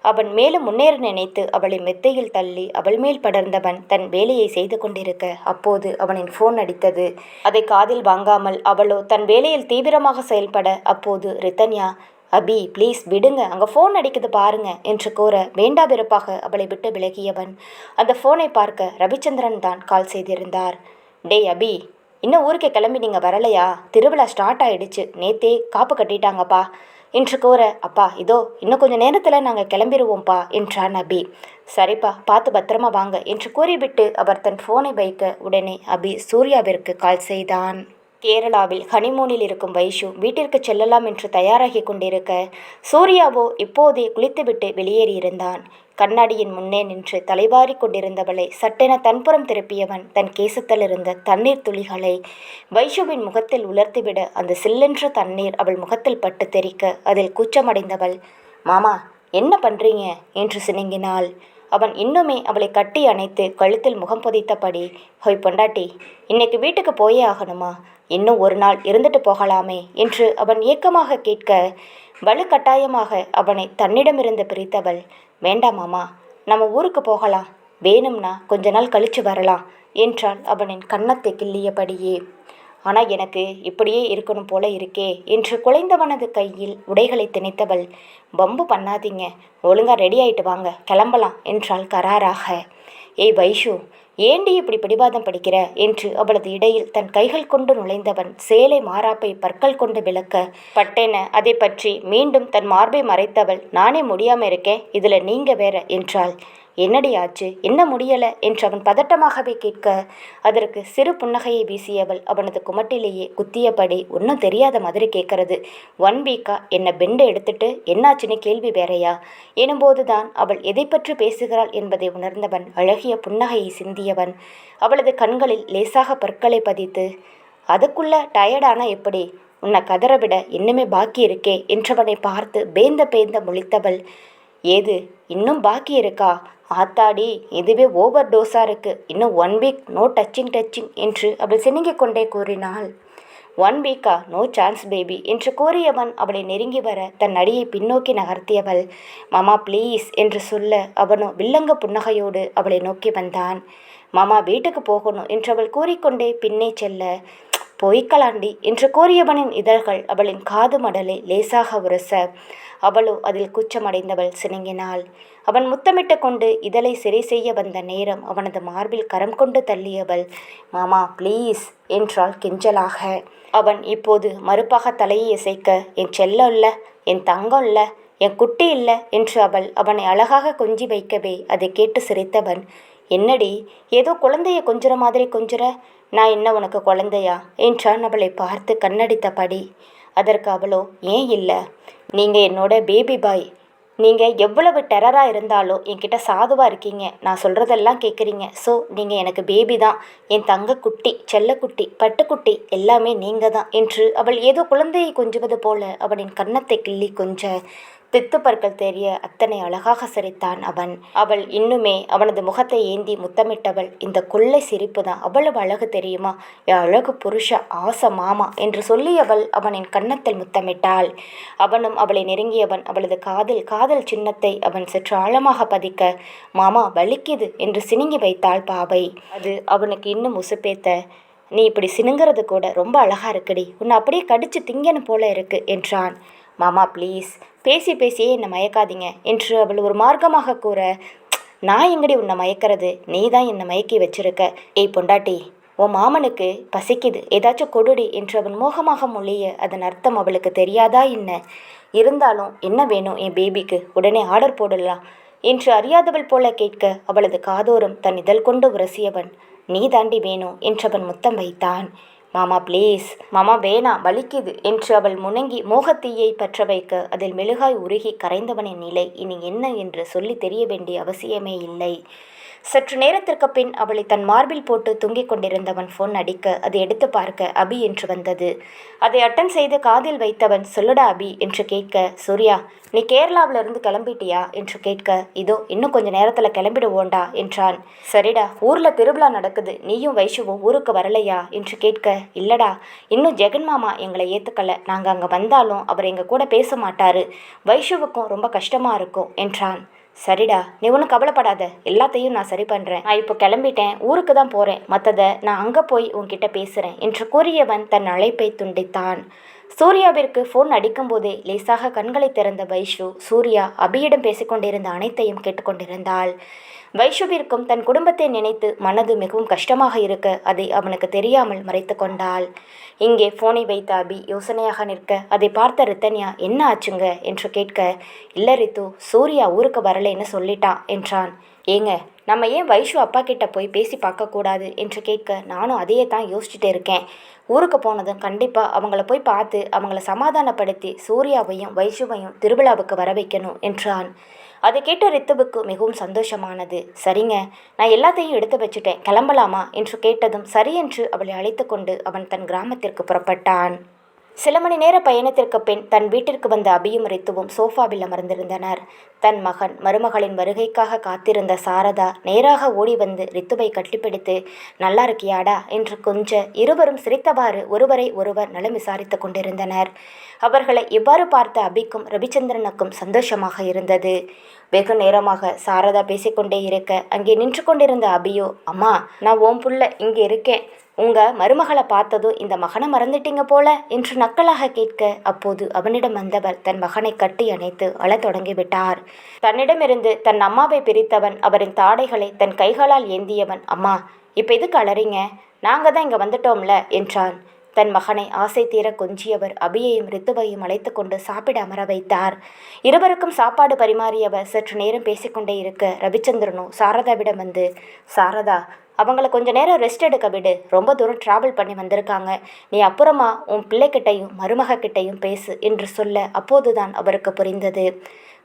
அவன் மேலும் முன்னேற நினைத்து அவளை மெத்தையில் தள்ளி அவள் மேல் படர்ந்தவன் தன் வேலையை செய்து கொண்டிருக்க அப்போது அவனின் ஃபோன் அடித்தது. அதை காதில் வாங்காமல் அவளோ தன் வேலையில் தீவிரமாக செயல்பட அப்போது ரித்தன்யா அபி ப்ளீஸ் விடுங்க, அங்கே ஃபோன் அடிக்குது பாருங்க என்று கூற வேண்டா வெறுப்பாக அவளை விட்டு விலகியவன் அந்த ஃபோனை பார்க்க ரவிச்சந்திரன் தான் கால் செய்திருந்தார். டேய் அபி, இன்னும் ஊருக்கு கிளம்பி நீங்கள் வரலையா? திருவிழா ஸ்டார்ட் ஆயிடுச்சு, நேத்தே காப்பு கட்டிட்டாங்கப்பா என்று கூற அப்பா இதோ இன்னும் கொஞ்சம் நேரத்தில் நாங்கள் கிளம்பிடுவோம்ப்பா என்றான் அபி. சரிப்பா, பார்த்து பத்திரமா வாங்க என்று கூறிவிட்டு அவர் தன் ஃபோனை வைக்க உடனே அபி சூர்யாவிற்கு கால் செய்தான். கேரளாவில் ஹனிமூனில் இருக்கும் வைஷு வீட்டிற்கு செல்லலாம் என்று தயாராகி கொண்டிருக்க சூர்யாவோ இப்போதே குளித்துவிட்டு வெளியேறியிருந்தான். கண்ணாடியின் முன்னே நின்று தலைவாரி கொண்டிருந்தவளை சட்டென தன்புறம் திருப்பியவன் தன் கேசத்தில் இருந்த தண்ணீர் துளிகளை வைஷுவின் முகத்தில் உலர்த்திவிட அந்த சில்லென்ற தண்ணீர் அவள் முகத்தில் பட்டு தெறிக்க அதில் கூச்சமடைந்தவள் மாமா என்ன பண்றீங்க என்று சினுங்கினாள். அவன் இன்னுமே அவளை கட்டி அணைத்து கழுத்தில் முகம் புதைத்தபடி ஹொய் பொண்டாட்டி, இன்னைக்கு வீட்டுக்கு போயே ஆகணுமா? இன்னும் ஒரு நாள் இருந்துட்டு போகலாமே என்று அவன் ஏக்கமாக கேட்க வலுக்கட்டாயமாக அவனை தன்னிடமிருந்து பிரித்தவள் வேண்டாம் மாமா, நம்ம ஊருக்கு போகலாம், வேணும்னா கொஞ்ச நாள் கழிச்சு வரலாம் என்றாள் அவனின் கன்னத்தை கிள்ளியபடியே. ஆனால் எனக்கு இப்படியே இருக்கணும் போல இருக்கே என்று குலைந்தவனது கையில் உடைகளை திணைத்தவள், வம்பு பண்ணாதீங்க, ஒழுங்கா ரெடி ஆயிட்டு வாங்க, கிளம்பலாம் என்றாள் கராராக. ஏய் வைஷு, ஏண்டி இப்படி பிடிவாதம் படிக்கிற என்று அவளது இடையில் தன் கைகள் கொண்டு நுழைந்தவன் சேலை மாறாப்பை பற்கள் கொண்டு விளக்க பட்டென அதை பற்றி மீண்டும் தன் மார்பை மறைத்தவள், நானே முடியாம இருக்கேன், இதுல நீங்க வேற என்றாள். என்னடி ஆச்சு, என்ன முடியல என்று அவன் பதட்டமாகவே கேட்க அதற்கு சிறு புன்னகையை வீசியவள் அவனது குமட்டிலேயே குத்தியபடி ஒன்றும் தெரியாத மாதிரி கேட்கறது, 1 வீக்கா என்ன பெண்டை எடுத்துட்டு என்னாச்சுன்னு கேள்வி வேறையா எனும்போதுதான் அவள் எதை பற்றி பேசுகிறாள் என்பதை உணர்ந்தவன் அழகிய புன்னகையை சிந்தியவன் அவளது கண்களில் லேசாக பற்களை பதித்து, அதுக்குள்ள டயர்டான எப்படி, உன்னை கதறவிட இன்னுமே பாக்கி இருக்கே என்றவனை பார்த்து பேந்த பேந்த முழித்தவள், ஏது இன்னும் பாக்கி இருக்கா, ஆத்தாடி இதுவே ஓவர் டோஸாக இருக்குது, இன்னும் 1 வீக் நோ டச்சிங் என்று அவள் சினுங்கிக் கொண்டே கூறினாள். 1 வீக்கா, நோ சான்ஸ் பேபி என்று கூறியவன் அவளை நெருங்கி வர தன் அடியை பின்னோக்கி நகர்த்தியவள், மாமா ப்ளீஸ் என்று சொல்ல அவனோ வில்லங்க புன்னகையோடு அவளை நோக்கி வந்தான். மாமா வீட்டுக்கு போகணும் என்றவள் கூறிக்கொண்டே பின்னே செல்ல, பொய்க்கலாண்டி என்று கூறியவனின் இதழ்கள் அவளின் காது மடலை லேசாக உரச அவளோ அதில் கூச்சமடைந்தவள் சினுங்கினாள். அவன் முத்தமிட்டு கொண்டு இதழை சிறை செய்ய வந்த நேரம் அவனது மார்பில் கரம் கொண்டு தள்ளியவள், மாமா ப்ளீஸ் என்றாள் கெஞ்சலாக. அவன் இப்போது மறுப்பாக தலையை இசைக்க, என் செல்லம் இல்லை, என் தங்கம் இல்லை, என் குட்டி இல்லை என்று அவனை அழகாக கொஞ்சி வைக்கவே அதை கேட்டு சிரித்தவன், என்னடி ஏதோ குழந்தைய கொஞ்சுற மாதிரி கொஞ்சுற, நான் என்ன உனக்கு குழந்தையா என்றான் அவளை பார்த்து கண்ணடித்தபடி. அதற்கு அவளோ, ஏன் இல்லை, நீங்கள் என்னோட பேபி பாய், நீங்கள் எவ்வளவு டெரராக இருந்தாலும் என்கிட்ட சாதுவாக இருக்கீங்க, நான் சொல்கிறதெல்லாம் கேட்குறீங்க, ஸோ நீங்கள் எனக்கு பேபி தான், என் தங்க குட்டி, செல்லக்குட்டி, பட்டுக்குட்டி எல்லாமே நீங்கள் தான் என்று அவள் ஏதோ குழந்தையை கொஞ்சுவது போல அவனின் கன்னத்தை கிள்ளி கொஞ்ச தித்து பற்கள் தெரிய அத்தனை அழகாக சிரித்தான் அவன். அவள் இன்னுமே அவனது முகத்தை ஏந்தி முத்தமிட்டவள், இந்த கொள்ளை சிரிப்பு தான் அவ்வளவு அழகு தெரியுமா, என் அழகு புருஷ ஆச மாமா என்று சொல்லியவள் அவனின் கன்னத்தில் முத்தமிட்டாள். அவனும் அவளை நெருங்கியவன் அவளது காதல் சின்னத்தை அவன் சற்று ஆழமாக பதிக்க, மாமா வலிக்குது என்று சினுங்கி வைத்தாள் பாவை. அது அவனுக்கு இன்னும் உசுப்பேத்த, நீ இப்படி சினுங்கிறது கூட ரொம்ப அழகா இருக்குடி, உன்னை அப்படியே கடிச்சு திங்கன்னு போல இருக்கு என்றான். மாமா ப்ளீஸ், பேசியே என்னை மயக்காதீங்க என்று அவள் ஒரு மார்க்கமாக கூற, நான் எங்கடி உன்னை மயக்கிறது, நீ தான் என்னை மயக்கி வச்சிருக்க, ஏய் பொண்டாட்டி, உன் மாமனுக்கு பசிக்குது, ஏதாச்சும் கொடுடி என்று அவன் மோகமாக மொழிய அதன் அர்த்தம் அவளுக்கு தெரியாதா என்ன, இருந்தாலும் என்ன வேணும் என் பேபிக்கு, உடனே ஆர்டர் போடலாம் என்று அறியாதவள் போல கேட்க அவளது காதோரம் தன் இதழ் கொண்டு உரசியவன், நீ தாண்டி வேணும் என்றவன் முத்தம் வைத்தான். மாமா ப்ளீஸ், மாமா வேணாம் வலிக்குது என்று அவள் முணங்கி மோகத்தீயை பற்ற வைக்க அதில் மெழுகாய் உருகி கரைந்தவனின் நிலை இனி என்ன என்று சொல்லி தெரிய வேண்டிய அவசியமே இல்லை. சற்று நேரத்திற்கு பின் அவளை தன் மார்பில் போட்டு தூங்கிக் கொண்டிருந்தவன் ஃபோன் அடிக்க அதை எடுத்து பார்க்க அபி என்று வந்தது. அதை அட்டன் செய்து காதில் வைத்தவன், சொல்லுடா அபி என்று கேட்க, சூர்யா நீ கேரளாவிலிருந்து கிளம்பிட்டியா என்று கேட்க, இதோ இன்னும் கொஞ்சம் நேரத்தில் கிளம்பிடுவோண்டா என்றான். சரிடா, ஊரில் திருவிழா நடக்குது, நீயும் வைஷுவும் ஊருக்கு வரலையா என்று கேட்க, இல்லடா இன்னும் ஜெகன் மாமா எங்களை ஏற்றுக்கலை, நாங்கள் அங்கே வந்தாலும் அவர் எங்கள் கூட பேச மாட்டார், வைஷுவுக்கும் ரொம்ப கஷ்டமாக இருக்கும் என்றான். சரிடா, நீ ஒன்றும் கவலைப்படாத, எல்லாத்தையும் நான் சரி பண்ணுறேன், நான் இப்போ கிளம்பிட்டேன், ஊருக்கு தான் போகிறேன், மற்றதை நான் அங்கே போய் உன்கிட்ட பேசுகிறேன் என்று கூறியவன் தன் அழைப்பை துண்டித்தான். சூர்யாவிற்கு ஃபோன் அடிக்கும்போதே லேசாக கண்களை திறந்த வைஷு சூர்யா அபியிடம் பேசிக்கொண்டிருந்த அனைத்தையும் கேட்டுக்கொண்டிருந்தாள். வைஷுவிற்கும் தன் குடும்பத்தை நினைத்து மனது மிகவும் கஷ்டமாக இருக்க அதை அவனுக்கு தெரியாமல் மறைத்து கொண்டாள். இங்கே ஃபோனை வைத்த அபி யோசனையாக நிற்க அதை பார்த்த ரித்தன்யா, என்ன ஆச்சுங்க என்று கேட்க, இல்லை ரித்து, சூர்யா ஊருக்கு வரலைன்னு சொல்லிட்டான் என்றான். ஏங்க, நம்ம ஏன் வைஷு அப்பா கிட்ட போய் பேசி பார்க்கக்கூடாது என்று கேட்க, நானும் அதையே தான் யோசிச்சுட்டு இருக்கேன், ஊருக்கு போனதும் கண்டிப்பாக அவங்கள போய் பார்த்து அவங்கள சமாதானப்படுத்தி சூர்யாவையும் வைஷுவையும் திருவிழாவுக்கு வர வைக்கணும் என்றான். அதை கேட்ட ரித்துவுக்கு மிகவும் சந்தோஷமானது. சரிங்க, நான் எல்லாத்தையும் எடுத்து வச்சுட்டேன், கிளம்பலாமா என்று கேட்டதும் சரி என்று அவளை அழைத்து கொண்டு அவன் தன் கிராமத்திற்கு புறப்பட்டான். சில மணி நேர பயணத்திற்கு பின் தன் வீட்டிற்கு வந்த அபியும் ரித்துவும் சோஃபாவில் அமர்ந்திருந்தனர். தன் மகன் மருமகளின் வருகைக்காக காத்திருந்த சாரதா நேராக ஓடி வந்து ரித்துவை கட்டிப்பிடித்து, நல்லா இருக்கியாடா என்று கொஞ்ச இருவரும் சிரித்தவாறு ஒருவரை ஒருவர் நலம் விசாரித்து கொண்டிருந்தனர். அவர்களை இவ்வாறு பார்த்த அபிக்கும் ரவிச்சந்திரனுக்கும் சந்தோஷமாக இருந்தது. வெகு நேரமாக சாரதா பேசிக்கொண்டே இருக்க அங்கே நின்று கொண்டிருந்த அபியோ, அம்மா நான் ஓம் புள்ள இங்கே இருக்கேன், உங்கள் மருமகளை பார்த்ததும் இந்த மகனை மறந்துட்டீங்க போல என்று நக்கலாக கேட்க, அப்போது அவனிடம் வந்தவர் தன் மகனை கட்டி அணைத்து அழத் தொடங்கிவிட்டார். தன்னிடமிருந்து தன் அம்மாவை பிரித்தவன் அவரின் தாடைகளை தன் கைகளால் ஏந்தியவன், அம்மா இப்போ எதுக்கு அலறீங்க, நாங்கள் தான் இங்கே வந்துட்டோம்ல என்றான். தன் மகனை ஆசை தீர கொஞ்சியவர் அபியையும் ரித்துவையும் அழைத்து கொண்டு சாப்பிட அமர வைத்தார். இருவருக்கும் சாப்பாடு பரிமாறியவர் சற்று நேரம் பேசிக்கொண்டே இருக்க ரவிச்சந்திரனோ சாரதாவிடம் வந்து, சாரதா, அவங்கள கொஞ்ச நேரம் ரெஸ்ட் எடுக்க விடு, ரொம்ப தூரம் ட்ராவல் பண்ணி வந்திருக்காங்க, நீ அப்புறமா உன் பிள்ளைகிட்டையும் மருமகிட்டையும் பேசு என்று சொல்ல அப்போதுதான் அவருக்கு புரிந்தது.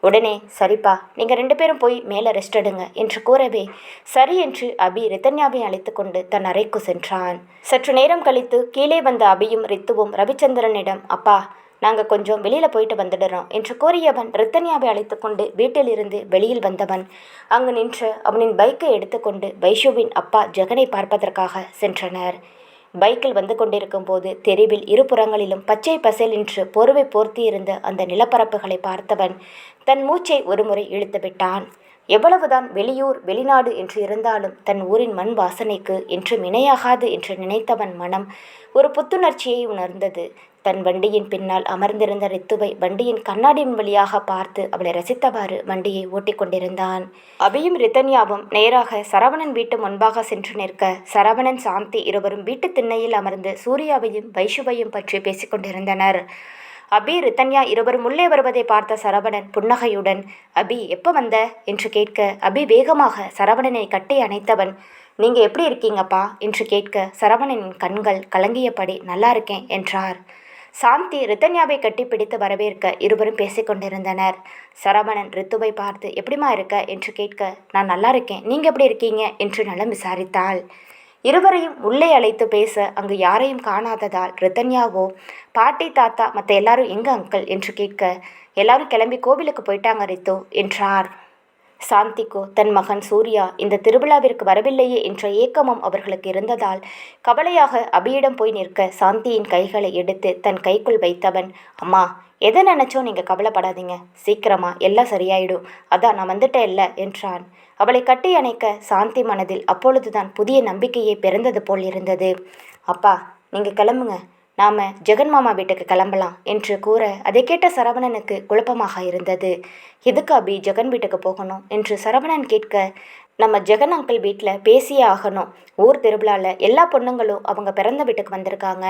உடனே, சரிப்பா, நீங்கள் 2 பேரும் போய் மேலே ரெஸ்ட் எடுங்க என்று கூறவே சரி என்று அபி ரித்தன்யாவை அழைத்து கொண்டு தன் அறைக்கு சென்றான். சற்று நேரம் கழித்து கீழே வந்த அபியும் ரித்துவும் ரவிச்சந்திரனிடம், அப்பா, நாங்கள் கொஞ்சம் வெளியில் போயிட்டு வந்துடுறோம் என்று கூறியவன் ரித்தன்யாவை அழைத்து கொண்டு வீட்டிலிருந்து வெளியில் வந்தவன் அங்கு நின்று அவனின் பைக்கை எடுத்துக்கொண்டு வைஷுவின் அப்பா ஜெகனை பார்ப்பதற்காக சென்றனர். பைக்கில் வந்து கொண்டிருக்கும் போது தெருவில் இருபுறங்களிலும் பச்சை பசேல் என்று போர்வை போர்த்தியிருந்த அந்த நிலப்பரப்புகளை பார்த்தவன் தன் மூச்சை ஒருமுறை இழுத்து விட்டான். எவ்வளவுதான் வெளியூர் வெளிநாடு என்று இருந்தாலும் தன் ஊரின் மண் வாசனைக்கு என்றும் இணையாகாது என்று நினைத்தவன் மனம் ஒரு புத்துணர்ச்சியை உணர்ந்தது. தன் வண்டியின் பின்னால் அமர்ந்திருந்த ரித்துவை வண்டியின் கண்ணாடியின் வழியாக பார்த்து அவளை ரசித்தவாறு வண்டியை ஓட்டிக்கொண்டிருந்தான். அபியும் ரித்தன்யாவும் நேராக சரவணன் வீட்டு முன்பாக சென்று நிற்க சரவணன் சாந்தி இருவரும் வீட்டு திண்ணையில் அமர்ந்து சூர்யாவையும் வைஷுவையும் பற்றி பேசிக்கொண்டிருந்தனர். அபி ரித்தன்யா இருவரும் உள்ளே வருவதை பார்த்த சரவணன் புன்னகையுடன், அபி எப்போ வந்த என்று கேட்க அபி வேகமாக சரவணனை கட்டி அணைத்தவன், நீங்கள் எப்படி இருக்கீங்கப்பா என்று கேட்க சரவணனின் கண்கள் கலங்கியபடி நல்லா இருக்கேன் என்றார். சாந்தி ரித்தன்யாவை கட்டிப்பிடித்து வரவேற்க இருவரும் பேசிக்கொண்டிருந்தனர். சரவணன் ரித்துவை பார்த்து எப்படிமா இருக்க என்று கேட்க, நான் நல்லா இருக்கேன், நீங்கள் எப்படி இருக்கீங்க என்று நலம் விசாரித்தாள். இருவரையும் உள்ளே அழைத்து பேச அங்கு யாரையும் காணாததால் ரித்தன்யாவோ பாட்டி தாத்தா மற்ற எல்லாரும் எங்க அங்கிள் என்று கேட்க, எல்லாரும் கிளம்பி கோவிலுக்கு போயிட்டாங்க ரித்து என்றார். சாந்திக்கோ தன் மகன் சூர்யா இந்த திருவிழாவிற்கு வரவில்லையே என்ற ஏக்கமும் அவர்களுக்கு இருந்ததால் கவலையாக அபியிடம் போய் நிற்க சாந்தியின் கைகளை எடுத்து தன் கைக்குள் வைத்தவன், அம்மா, எதை நினைச்சோ நீங்கள் கவலைப்படாதீங்க, சீக்கிரமா எல்லாம் சரியாயிடும், அதான் நான் வந்துட்டேன் இல்லை என்றான். அவளை கட்டி அணைக்க சாந்தி மனதில் அப்பொழுதுதான் புதிய நம்பிக்கையை பிறந்தது போல் இருந்தது. அப்பா, நீங்கள் கிளம்புங்க, நாம் ஜெகன் மாமா வீட்டுக்கு கிளம்பலாம் என்று கூற அதை கேட்ட சரவணனுக்கு குழப்பமாக இருந்தது. எதுக்கு அபி ஜெகன் வீட்டுக்கு போகணும் என்று சரவணன் கேட்க, நம்ம ஜெகன் அங்கிள் வீட்டில் பேசியே ஆகணும், ஊர் திருவிழாவில் எல்லா பொண்ணுங்களும் அவங்க பிறந்த வீட்டுக்கு வந்திருக்காங்க,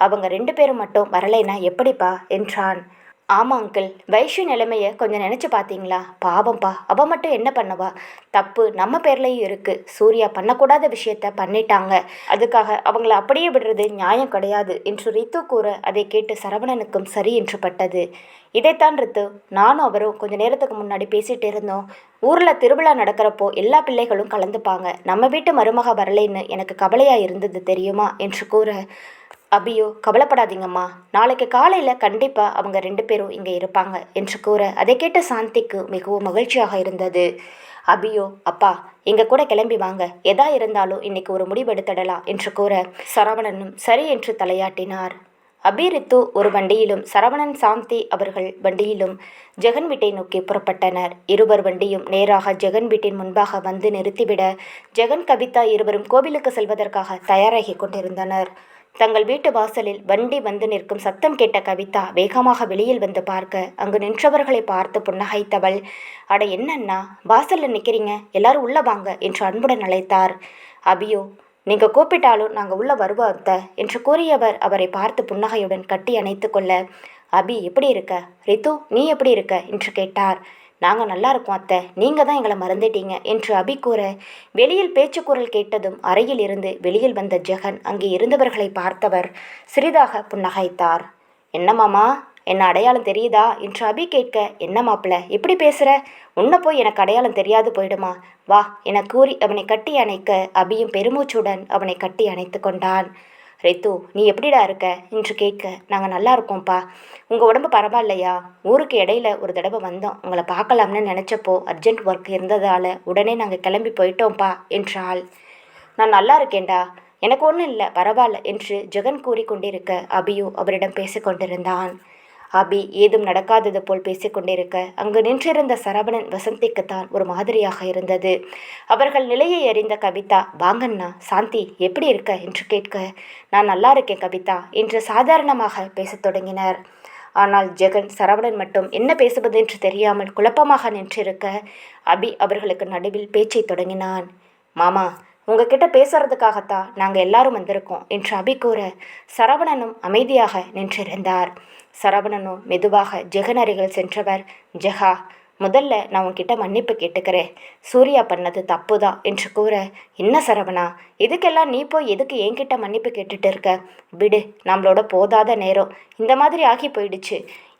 அவங்க 2 பேரும் மட்டும் வரலைன்னா எப்படிப்பா என்றான். ஆமாம் அங்கிள், வைஷு நிலைமையை கொஞ்சம் நினச்சி பார்த்தீங்களா, பாவம்பா, அவள் மட்டும் என்ன பண்ணுவா, தப்பு நம்ம பேர்லேயும் இருக்குது, சூர்யா பண்ணக்கூடாத விஷயத்த பண்ணிட்டாங்க, அதுக்காக அவங்கள அப்படியே விடுறது நியாயம் கிடையாது என்று ரித்து கூற அதை கேட்டு சரவணனுக்கும் சரி என்று பட்டது. இதைத்தான் ரித்து, நானும் அவரும் கொஞ்சம் நேரத்துக்கு முன்னாடி பேசிகிட்டு இருந்தோம், ஊரில் திருவிழா நடக்கிறப்போ எல்லா பிள்ளைகளும் கலந்துப்பாங்க, நம்ம வீட்டு மருமக வரலைன்னு எனக்கு கவலையாக இருந்தது தெரியுமா என்று கூற, அபியோ கவலைப்படாதீங்கம்மா, நாளைக்கு காலையில் கண்டிப்பாக அவங்க 2 பேரும் இங்கே இருப்பாங்க என்று கூற அதை கேட்ட சாந்திக்கு மிகவும் மகிழ்ச்சியாக இருந்தது. அபியோ, அப்பா, எங்கள் கூட கிளம்பி வாங்க, எதா இருந்தாலும் இன்னைக்கு ஒரு முடிவெடுத்திடலாம் என்று கூற சரவணனும் சரி என்று தலையாட்டினார். அபி ரித்து ஒரு வண்டியிலும் சரவணன் சாந்தி அவர்கள் வண்டியிலும் ஜெகன் வீட்டை நோக்கி புறப்பட்டனர். இருவர் வண்டியும் நேராக ஜெகன் வீட்டின் முன்பாக வந்து நிறுத்திவிட ஜெகன் கவிதா இருவரும் கோவிலுக்கு செல்வதற்காக தயாராகி கொண்டிருந்தனர். தங்கள் வீட்டு வாசலில் வண்டி வந்து நிற்கும் சத்தம் கேட்ட கவிதா வேகமாக வெளியில் வந்து பார்க்க அங்கு நின்றவர்களை பார்த்து புன்னகைத்தவள், அட என்னன்னா வாசலில் நிற்கிறீங்க, எல்லாரும் உள்ள வாங்க என்று அன்புடன் அழைத்தார். அபியோ, நீங்கள் கூப்பிட்டாலும் நாங்கள் உள்ள வருவோம் அத்தை என்று கூறியவர் அவரை பார்த்து புன்னகையுடன் கட்டி அணைத்து கொள்ள, அபி எப்படி இருக்க, ரித்து நீ எப்படி இருக்க என்று கேட்டார். நாங்கள் நல்லா இருக்கோம் அத்தை, நீங்கள் தான் எங்களை மறந்துட்டீங்க என்று அபி கூற வெளியில் பேச்சுக்குரல் கேட்டதும் அறையில் இருந்து வெளியில் வந்த ஜெகன் அங்கே இருந்தவர்களை பார்த்தவர் சிறிதாக புன்னகைத்தார். என்ன மாமா, என்ன அடையாளம் தெரியுதா என்று அபி கேட்க, என்ன மாப்பிள்ள இப்படி பேசுகிற, உன்னை போய் எனக்கு அடையாளம் தெரியாது போயிடுமா, வா என கூறி அவனை கட்டி அணைக்க அபியும் பெருமூச்சுடன் அவனை கட்டி அணைத்து கொண்டான். ரித்து நீ எப்படிடா இருக்க என்று கேட்க, நாங்கள் நல்லா இருக்கோம்ப்பா, உங்கள் உடம்பு பரவாயில்லையா, ஊருக்கு இடையில ஒரு தடவை வந்தோம், உங்களை பார்க்கலாம்னு நினச்சப்போ அர்ஜென்ட் ஒர்க் இருந்ததால் உடனே நாங்கள் கிளம்பி போயிட்டோம்ப்பா என்றாள். நான் நல்லா இருக்கேன்டா, எனக்கு ஒன்றும் இல்லை, பரவாயில்ல என்று ஜெகன் கூறி கொண்டிருக்க அபியு அவரிடம் பேசிக்கொண்டிருந்தான். அபி ஏதும் நடக்காதது போல் பேசிக்கொண்டிருக்க அங்கு நின்றிருந்த சரவணன் வசந்திக்குத்தான் ஒரு மாதிரியாக இருந்தது. அவர்கள் நிலையை அறிந்த கவிதா, வாங்கண்ணா, சாந்தி எப்படி இருக்க என்று கேட்க, நான் நல்லா இருக்கேன் கவிதா என்று சாதாரணமாக பேசத் தொடங்கினர். ஆனால் ஜெகன் சரவணன் மட்டும் என்ன பேசுவது என்று தெரியாமல் குழப்பமாக நின்றிருக்க அபி அவர்களுக்கு நடுவில் பேச்சை தொடங்கினான். மாமா, உங்ககிட்ட பேசுறதுக்காகத்தான் நாங்கள் எல்லாரும் வந்திருக்கோம் என்று அபி கூற சரவணனும் அமைதியாக நின்றிருந்தார். சரவணனும் மெதுவாக ஜெகன் அருகில் சென்றவர், ஜெகா, முதல்ல நான் உன்கிட்ட மன்னிப்பு கேட்டுக்கிறேன். சூர்யா பண்ணது தப்பு தான் என்று கூற, என்ன சரவணா, இதுக்கெல்லாம் நீ போய் எதுக்கு என்கிட்ட மன்னிப்பு கேட்டுட்டு இருக்க? விடு, நம்மளோட போதாத நேரம் இந்த மாதிரி ஆகி போயிடுச்சு.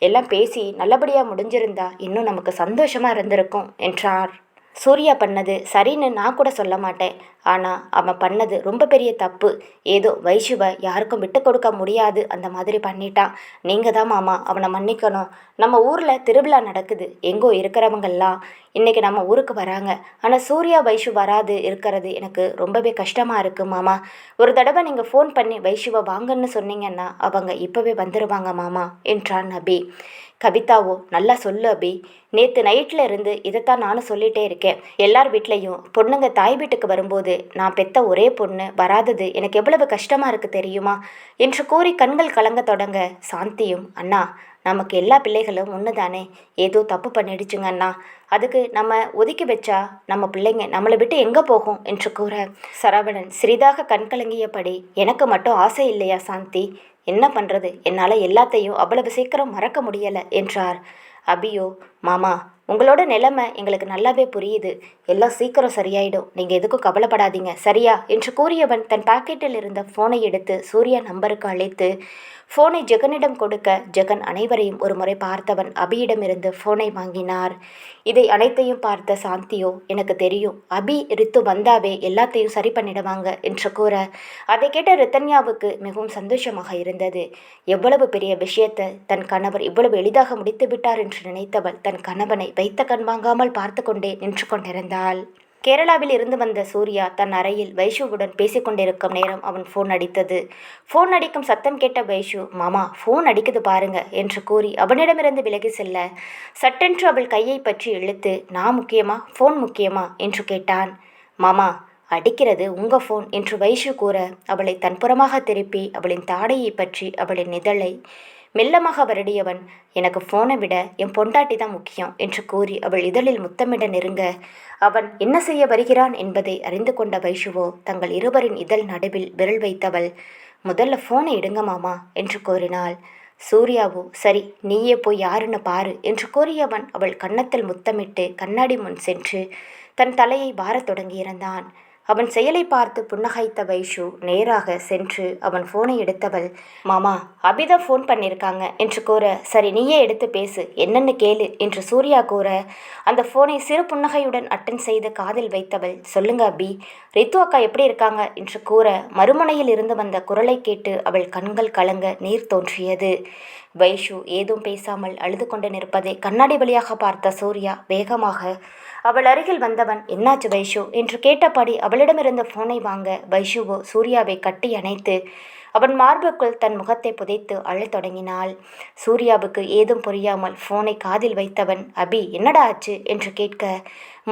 எல்லாம் பேசி நல்லபடியாக முடிஞ்சிருந்தா இன்னும் நமக்கு சந்தோஷமாக இருந்திருக்கும் என்றார். சூர்யா பண்ணது சரின்னு நான் கூட சொல்ல மாட்டேன். ஆனால் அவன் பண்ணது ரொம்ப பெரிய தப்பு. ஏதோ வைஷுவை யாருக்கும் விட்டு கொடுக்க முடியாது அந்த மாதிரி பண்ணிட்டான். நீங்கள் தான் மாமா அவனை மன்னிக்கணும். நம்ம ஊரில் திருவிழா நடக்குது. எங்கோ இருக்கிறவங்கெல்லாம் இன்றைக்கி நம்ம ஊருக்கு வராங்க. ஆனால் சூர்யா வைஷு வராது இருக்கிறது எனக்கு ரொம்பவே கஷ்டமாக இருக்குது மாமா. ஒரு தடவை நீங்கள் ஃபோன் பண்ணி வைஷுவை வாங்கன்னு சொன்னீங்கன்னா அவங்க இப்போவே வந்துடுவாங்க மாமா என்றான் அபி. கவிதாவோ, நல்லா சொல்லு அபி, நேற்று நைட்டில் இருந்து இதைத்தான் நானும் சொல்லிகிட்டே இருக்கேன். எல்லார் வீட்லேயும் பொண்ணுங்க தாய் வீட்டுக்கு வரும்போது நான் பெத்த ஒரே பொண்ணு வராதது எனக்கு எவ்வளவு கஷ்டமாக இருக்குது தெரியுமா என்று கூறி கண்கள் கலங்க தொடங்க சாந்தியும், அண்ணா, நமக்கு எல்லா பிள்ளைகளும் ஒன்று தானே, ஏதோ தப்பு பண்ணிடுச்சுங்க அண்ணா, அதுக்கு நம்ம ஒதுக்கி வச்சா நம்ம பிள்ளைங்க நம்மளை விட்டு எங்கே போகும் என்று கூற சரவணன் சிறிதாக கண் கலங்கியபடி, எனக்கு மட்டும் ஆசை இல்லையா சாந்தி? என்ன பண்ணுறது, என்னால் எல்லாத்தையும் அவ்வளவு சீக்கிரம் மறக்க முடியலை என்றார். அபியோ, மாமா, உங்களோட நிலைமை எங்களுக்கு நல்லாவே புரியுது. எல்லாம் சீக்கிரம் சரியாயிடும். நீங்கள் எதுக்கும் கவலைப்படாதீங்க, சரியா என்று கூறியவன் தன் பாக்கெட்டில் இருந்த ஃபோனை எடுத்து சூர்யா நம்பருக்கு அழைத்து ஃபோனை ஜெகனிடம் கொடுக்க ஜெகன் அனைவரையும் ஒரு முறை பார்த்தவன் அபியிடமிருந்து ஃபோனை வாங்கினார். இதை அனைத்தையும் பார்த்த சாந்தியோ, எனக்கு தெரியும், அபி ரித்து வந்தாவே எல்லாத்தையும் சரி பண்ணிடுவாங்க என்று கூற அதை கேட்ட ரித்தன்யாவுக்கு மிகவும் சந்தோஷமாக இருந்தது. எவ்வளவு பெரிய விஷயத்தை தன் கணவர் இவ்வளவு எளிதாக முடித்து விட்டார் என்று நினைத்தவள் தன் கணவனை வைத்த கண் வாங்காமல் பார்த்து கொண்டே நின்று கொண்டிருந்தாள். கேரளாவில் இருந்து வந்த சூர்யா தன் அறையில் வைஷுவுடன் பேசிக்கொண்டிருக்கும் நேரம் அவன் ஃபோன் அடித்தது. ஃபோன் அடிக்கும் சத்தம் கேட்ட வைஷு, மாமா ஃபோன் அடிக்குது பாருங்க என்று கூறி அவனிடமிருந்து விலகி செல்ல சட்டென்று அவள் கையை பற்றி இழுத்து, நான் முக்கியமா ஃபோன் முக்கியமா என்று கேட்டான். மாமா, அடிக்கிறது உங்க ஃபோன் என்று வைஷு கூற அவளை தன்புறமாக திருப்பி அவளின் தாடையை பற்றி அவளின் இதழை மெல்லமாக வருடியவன், எனக்கு ஃபோனை விட என் பொண்டாட்டி தான் முக்கியம் என்று கூறி அவள் இதழில் முத்தமிட நெருங்க அவன் என்ன செய்ய வருகிறான் என்பதை அறிந்து கொண்ட வைஷுவோ தங்கள் இருவரின் இதழ் நடுவில் விரல் வைத்தவள், முதல்ல ஃபோனை எடுங்க மாமா என்று கூறினாள். சூர்யாவோ, சரி நீயே போய் யாருன்னு பாரு என்று கூறியவன் அவள் கன்னத்தில் முத்தமிட்டு கண்ணாடி முன் சென்று தன் தலையை வாரத் தொடங்கியிருந்தான். அவன் செயலை பார்த்து புன்னகைத்த வைஷு நேராக சென்று அவன் ஃபோனை எடுத்தவள், மாமா, அபிதா ஃபோன் பண்ணியிருக்காங்க என்று கூற, சரி நீயே எடுத்து பேசு, என்னென்னு கேளு என்று சூர்யா கூற அந்த ஃபோனை சிறு புன்னகையுடன் அட்டன் செய்து காதில் வைத்தவள், சொல்லுங்க அபி, ரித்து அக்கா எப்படி இருக்காங்க என்று கூற மறுமுனையில் இருந்து வந்த குரலை கேட்டு அவள் கண்கள் கலங்க நீர் தோன்றியது. வைஷு ஏதும் பேசாமல் அழுது கொண்டு நிற்பதை கண்ணாடி வழியாக பார்த்த சூர்யா வேகமாக அவள் அருகில் வந்தவன், என்னாச்சு வைஷு என்று கேட்டபடி அவளிடமிருந்த ஃபோனை வாங்க வைஷுவோ சூர்யாவை கட்டி அணைத்து அவன் மார்புக்குள் தன் முகத்தை புதைத்து அழத் தொடங்கினாள். சூர்யாவுக்கு ஏதும் புரியாமல் ஃபோனை காதில் வைத்தவன், அபி என்னடா ஆச்சு என்று கேட்க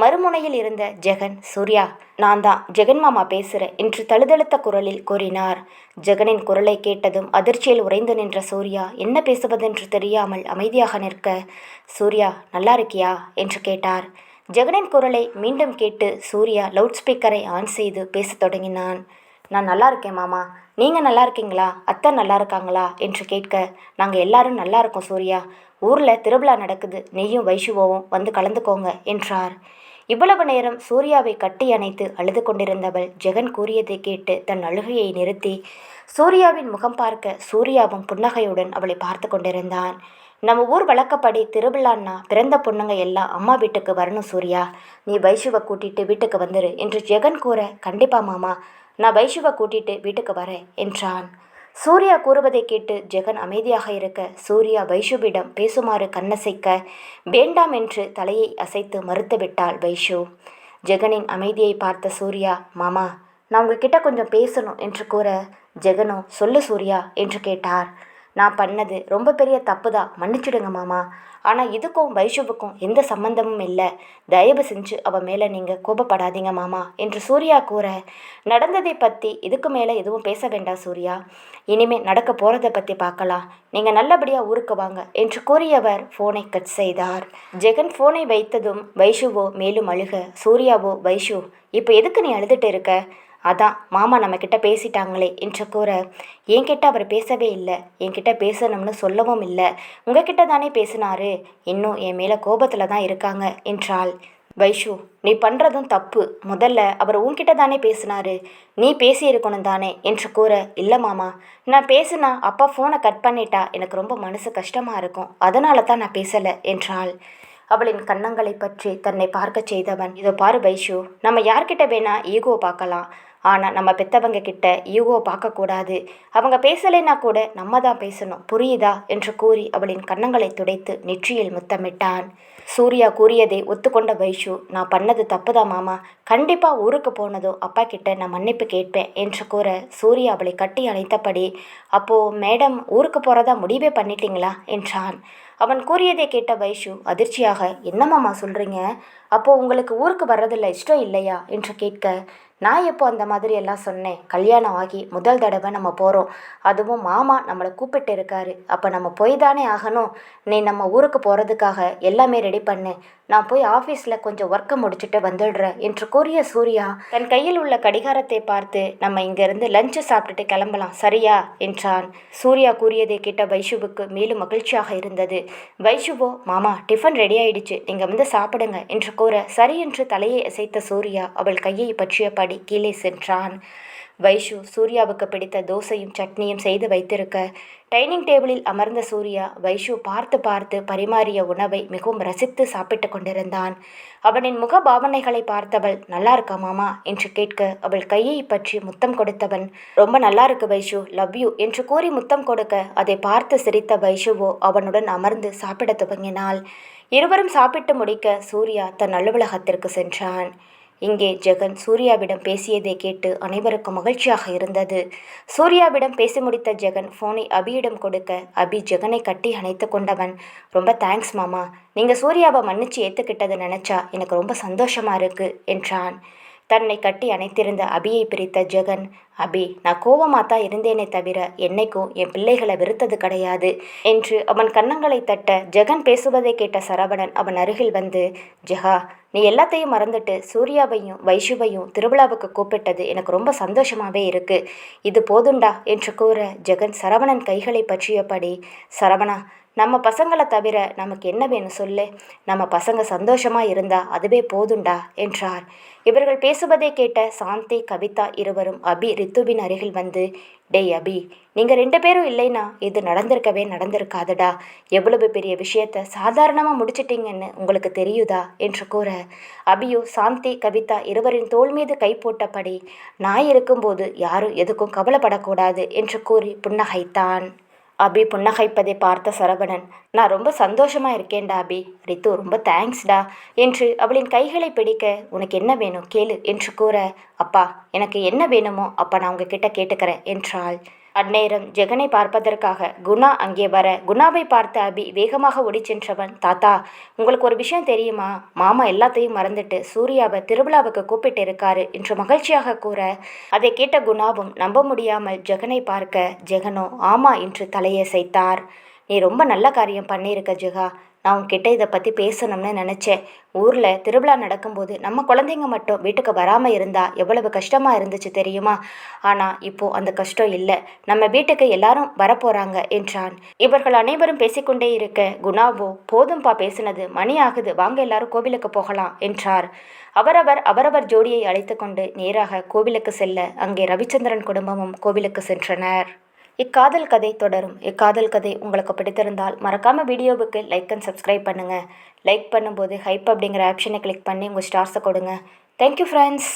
மறுமுனையில் இருந்த ஜெகன், சூர்யா, நான் தான் ஜெகன் மாமா பேசுகிறேன் என்று தழுதழுத்த குரலில் கூறினார். ஜெகனின் குரலை கேட்டதும் அதிர்ச்சியில் உறைந்து நின்ற சூர்யா என்ன பேசுவதென்று தெரியாமல் அமைதியாக நிற்க, சூர்யா நல்லா இருக்கியா என்று கேட்டார். ஜெகனின் குரலை மீண்டும் கேட்டு சூர்யா லவுட் ஸ்பீக்கரை ஆன் செய்து பேசத் தொடங்கினான். நான் நல்லா இருக்கேன் மாமா, நீங்கள் நல்லா இருக்கீங்களா, அத்தை நல்லா இருக்காங்களா என்று கேட்க, நாங்கள் எல்லாரும் நல்லா இருக்கோம் சூர்யா, ஊரில் திருவிழா நடக்குது, நீயும் வைஷுவோவும் வந்து கலந்துக்கோங்க என்றார். இவ்வளவு நேரம் சூர்யாவை கட்டி அணைத்து அழுது கொண்டிருந்தவள் ஜெகன் கூறியதை கேட்டு தன் அழுகையை நிறுத்தி சூர்யாவின் முகம் பார்க்க சூர்யாவும் புன்னகையுடன் அவளை பார்த்து கொண்டிருந்தான். நம்ம ஊர் வழக்கப்படி திருவிழான்னா பிறந்த பொண்ணுங்க எல்லாம் அம்மா வீட்டுக்கு வரணும் சூர்யா, நீ வைஷுவை கூட்டிட்டு வீட்டுக்கு வந்துரு என்று ஜெகன் கூற, கண்டிப்பா மாமா, நான் வைஷுவை கூட்டிட்டு வீட்டுக்கு வரேன் என்றான். சூர்யா கூறுவதை கேட்டு ஜெகன் அமைதியாக இருக்க சூர்யா வைஷுவிடம் பேசுமாறு கண்ணசைக்க வேண்டாம் என்று தலையை அசைத்து மறுத்துவிட்டாள் வைஷு. ஜெகனின் அமைதியை பார்த்த சூர்யா, மாமா, நான் உங்ககிட்ட கொஞ்சம் பேசணும் என்று கூற ஜெகனோ, சொல்லு சூர்யா என்று கேட்டார். நான் பண்ணது ரொம்ப பெரிய தப்பு தான், மன்னிச்சுடுங்க மாமா. ஆனால் இதுக்கும் வைஷுவுக்கும் எந்த சம்பந்தமும் இல்லை. தயவு செஞ்சு அவன் மேலே நீங்கள் கோபப்படாதீங்க மாமா என்று சூர்யா கூற, நடந்ததை பற்றி இதுக்கு மேலே எதுவும் பேச வேண்டாம் சூர்யா. இனிமேல் நடக்க போகிறத பற்றி பார்க்கலாம். நீங்கள் நல்லபடியாக ஊருக்கு வாங்க என்று கூறியவர் ஃபோனை கட் செய்தார். ஜெகன் ஃபோனை வைத்ததும் வைஷுவோ மேலும் அழுக, சூர்யாவோ வைஷு இப்போ எதுக்கு நீ அழுதுட்டு இருக்க? அதான் மாமா நம்மக்கிட்ட பேசிட்டாங்களே என்று கூற, என்கிட்ட அவர் பேசவே இல்லை, என்கிட்ட பேசணும்னு சொல்லவும் இல்லை, உங்ககிட்ட தானே பேசினாரு, இன்னும் என் மேலே கோபத்தில் தான் இருக்காங்க என்றாள். வைஷு நீ பண்ணுறதும் தப்பு, முதல்ல அவர் உன்கிட்ட தானே பேசினாரு, நீ பேசியிருக்கணும் தானே என்று கூற, இல்லை மாமா நான் பேசினா அப்பா ஃபோனை கட் பண்ணிட்டா எனக்கு ரொம்ப மனசு கஷ்டமாக இருக்கும், அதனால தான் நான் பேசலை என்றாள். அவளின் கன்னங்களை பற்றி தன்னை பார்க்க செய்தவன், இதோ பாரு வைஷு, நம்ம யார்கிட்ட வேணா ஈகோ பார்க்கலாம், ஆனால் நம்ம பெத்தவங்க கிட்ட ஈகோ பார்க்கக்கூடாது, அவங்க பேசலைன்னா கூட நம்ம தான் பேசணும், புரியுதா என்று கூறி அவளின் கன்னங்களை துடைத்து நெற்றியில் முத்தமிட்டான். சூர்யா கூறியதை ஒத்துக்கொண்ட வைஷு, நான் பண்ணது தப்புதான் மாமா, கண்டிப்பாக ஊருக்கு போனதும் அப்பா கிட்ட நான் மன்னிப்பு கேட்பேன் என்று கூற, சூர்யா அவளை கட்டி அணைத்தபடி, அப்போது மேடம் ஊருக்கு போகிறதா முடிவே பண்ணிட்டீங்களா என்றான். அவன் கூறியதை கேட்ட வைஷு அதிர்ச்சியாக, என்ன மாமா சொல்கிறீங்க, அப்போது உங்களுக்கு ஊருக்கு வர்றதில்ல இஷ்டம் இல்லையா என்று கேட்க, நான் எப்போ அந்த மாதிரி எல்லாம் சொன்னேன், கல்யாணம் ஆகி முதல் தடவை நம்ம போகிறோம், அதுவும் மாமா நம்மளை கூப்பிட்டு இருக்காரு, அப்போ நம்ம போய் தானே ஆகணும், நீ நம்ம ஊருக்கு போகிறதுக்காக எல்லாமே ரெடி பண்ணு, நான் போய் ஆஃபீஸில் கொஞ்சம் ஒர்க்கை முடிச்சுட்டு வந்துடுறேன் என்று கூறிய சூர்யா தன் கையில் உள்ள கடிகாரத்தை பார்த்து, நம்ம இங்கேருந்து லஞ்சு சாப்பிட்டுட்டு கிளம்பலாம் சரியா என்றான். சூர்யா கூறியதை கேட்ட வைஷுவுக்கு மேலும் மகிழ்ச்சியாக இருந்தது. வைஷுவோ, மாமா டிஃபன் ரெடி ஆயிடுச்சு, நீங்கள் வந்து சாப்பிடுங்க என்று கூற, சரி என்று தலையை அசைத்த சூர்யா அவள் கையை பற்றியபடி கீழே சென்றான். வைஷு சூர்யாவுக்கு பிடித்த தோசையும் சட்னியும் செய்து வைத்திருக்க, டைனிங் டேபிளில் அமர்ந்த சூர்யா வைஷு பார்த்து பார்த்து பரிமாறிய உணவை மிகவும் ரசித்து சாப்பிட்டு கொண்டிருந்தான். அவனின் முக பாவனைகளை பார்த்தவள், நல்லா இருக்கா மாமா என்று கேட்க, அவள் கையை பற்றி முத்தம் கொடுத்தவன், ரொம்ப நல்லா இருக்கு வைஷு, லவ் யூ என்று கூறி முத்தம் கொடுக்க, அதை பார்த்து சிரித்த வைஷுவோ அவனுடன் அமர்ந்து சாப்பிட துவங்கினாள். இருவரும் சாப்பிட்டு முடிக்க சூர்யா தன் அலுவலகத்திற்கு சென்றான். இங்கே ஜெகன் சூர்யாவிடம் பேசியதை கேட்டு அனைவருக்கும் மகிழ்ச்சியாக இருந்தது. சூர்யாவிடம் பேசி முடித்த ஜெகன் ஃபோனை அபியிடம் கொடுக்க, அபி ஜெகனை கட்டி அணைத்து கொண்டவன், ரொம்ப தேங்க்ஸ் மாமா, நீங்கள் சூர்யாவை மன்னிச்சு ஏற்றுக்கிட்டதை நினச்சா எனக்கு ரொம்ப சந்தோஷமாக இருக்குது என்றான். தன்னை கட்டி அணைத்திருந்த அபியை பிரித்த ஜெகன், அபி நான் கோவமாக தான் இருந்தேனே தவிர என்னைக்கும் என் பிள்ளைகளை வெறுத்தது கிடையாது என்று அவன் கன்னங்களை தட்ட, ஜெகன் பேசுவதை கேட்ட சரவணன் அவன் அருகில் வந்து, ஜெகா நீ எல்லாத்தையும் மறந்துட்டு சூர்யாவையும் வைஷுவையும் திருவிழாவுக்கு கூப்பிட்டது எனக்கு ரொம்ப சந்தோஷமாகவே இருக்கு, இது போதுண்டா என்று கூற, ஜெகன் சரவணன் கைகளை பற்றியபடி, சரவணா நம்ம பசங்களை தவிர நமக்கு என்ன வேணும் சொல்லு, நம்ம பசங்க சந்தோஷமாக இருந்தா அதுவே போதுண்டா என்றார். இவர்கள் பேசுவதை கேட்ட சாந்தி கவிதா இருவரும் அபி ரித்துவின் அருகில் வந்து, டேய் அபி, நீங்கள் 2 பேரும் இல்லைனா இது நடந்திருக்கவே நடந்திருக்காதுடா, எவ்வளவு பெரிய விஷயத்த சாதாரணமாக முடிச்சிட்டிங்கன்னு உங்களுக்கு தெரியுதா என்று கூற, அபியோ சாந்தி கவிதா இருவரின் தோள் மீது கை போட்டபடி, நான் இருக்கும்போது யாரும் எதுக்கும் கவலைப்படக்கூடாது என்று கூறி புன்னகைத்தான். அபி புன்னகைப்பதை பார்த்த சரவணன், நான் ரொம்ப சந்தோஷமாக இருக்கேன்டா அபி, ரித்து ரொம்ப தேங்க்ஸ்டா என்று அவளின் கைகளை பிடிக்க, உனக்கு என்ன வேணும் கேளு என்று கூற, அப்பா எனக்கு என்ன வேணுமோ அப்பா நான் உங்ககிட்ட கேட்டுக்கிறேன் என்றாள். அந்நேரம் ஜெகனை பார்ப்பதற்காக குணா அங்கே வர, குணாவை பார்த்த அபி வேகமாக ஓடி சென்றவன், தாத்தா உங்களுக்கு ஒரு விஷயம் தெரியுமா, மாமா எல்லாத்தையும் மறந்துட்டு சூர்யாவை திருவிழாவுக்கு கூப்பிட்டு இருக்காரு என்று மகிழ்ச்சியாக கூற, அதை கேட்ட குணாவும் நம்ப முடியாமல் ஜெகனை பார்க்க, ஜெகனோ ஆமா என்று தலையசைத்தார். நீ ரொம்ப நல்ல காரியம் பண்ணியிருக்க ஜெகா, நான் உன்கிட்ட இதை பற்றி பேசணும்னு நினச்சேன். ஊரில் திருவிழா நடக்கும்போது நம்ம குழந்தைங்க மட்டும் வீட்டுக்கு வராமல் இருந்தால் எவ்வளவு கஷ்டமாக இருந்துச்சு தெரியுமா, ஆனால் இப்போது அந்த கஷ்டம் இல்லை, நம்ம வீட்டுக்கு எல்லாரும் வரப்போகிறாங்க என்றான். இவர்கள் அனைவரும் பேசிக்கொண்டே இருக்க, குணாவோ போதும்பா பேசினது, மணி ஆகுது, வாங்க எல்லாரும் கோவிலுக்கு போகலாம் என்றார். அவரவர் ஜோடியை அழைத்து கொண்டு நேராக கோவிலுக்கு செல்ல, அங்கே ரவிச்சந்திரன் குடும்பமும் கோவிலுக்கு சென்றனர். இக்காதல் கதை தொடரும். இக்காதல் கதை உங்களுக்கு பிடித்திருந்தால் மறக்காமல் வீடியோவுக்கு லைக் அண்ட் சப்ஸ்கிரைப் பண்ணுங்கள். லைக் பண்ணும்போது ஹைப் அப்படிங்கிற ஆப்ஷனை கிளிக் பண்ணி உங்கள் ஸ்டார்ஸை கொடுங்க. Thank you friends.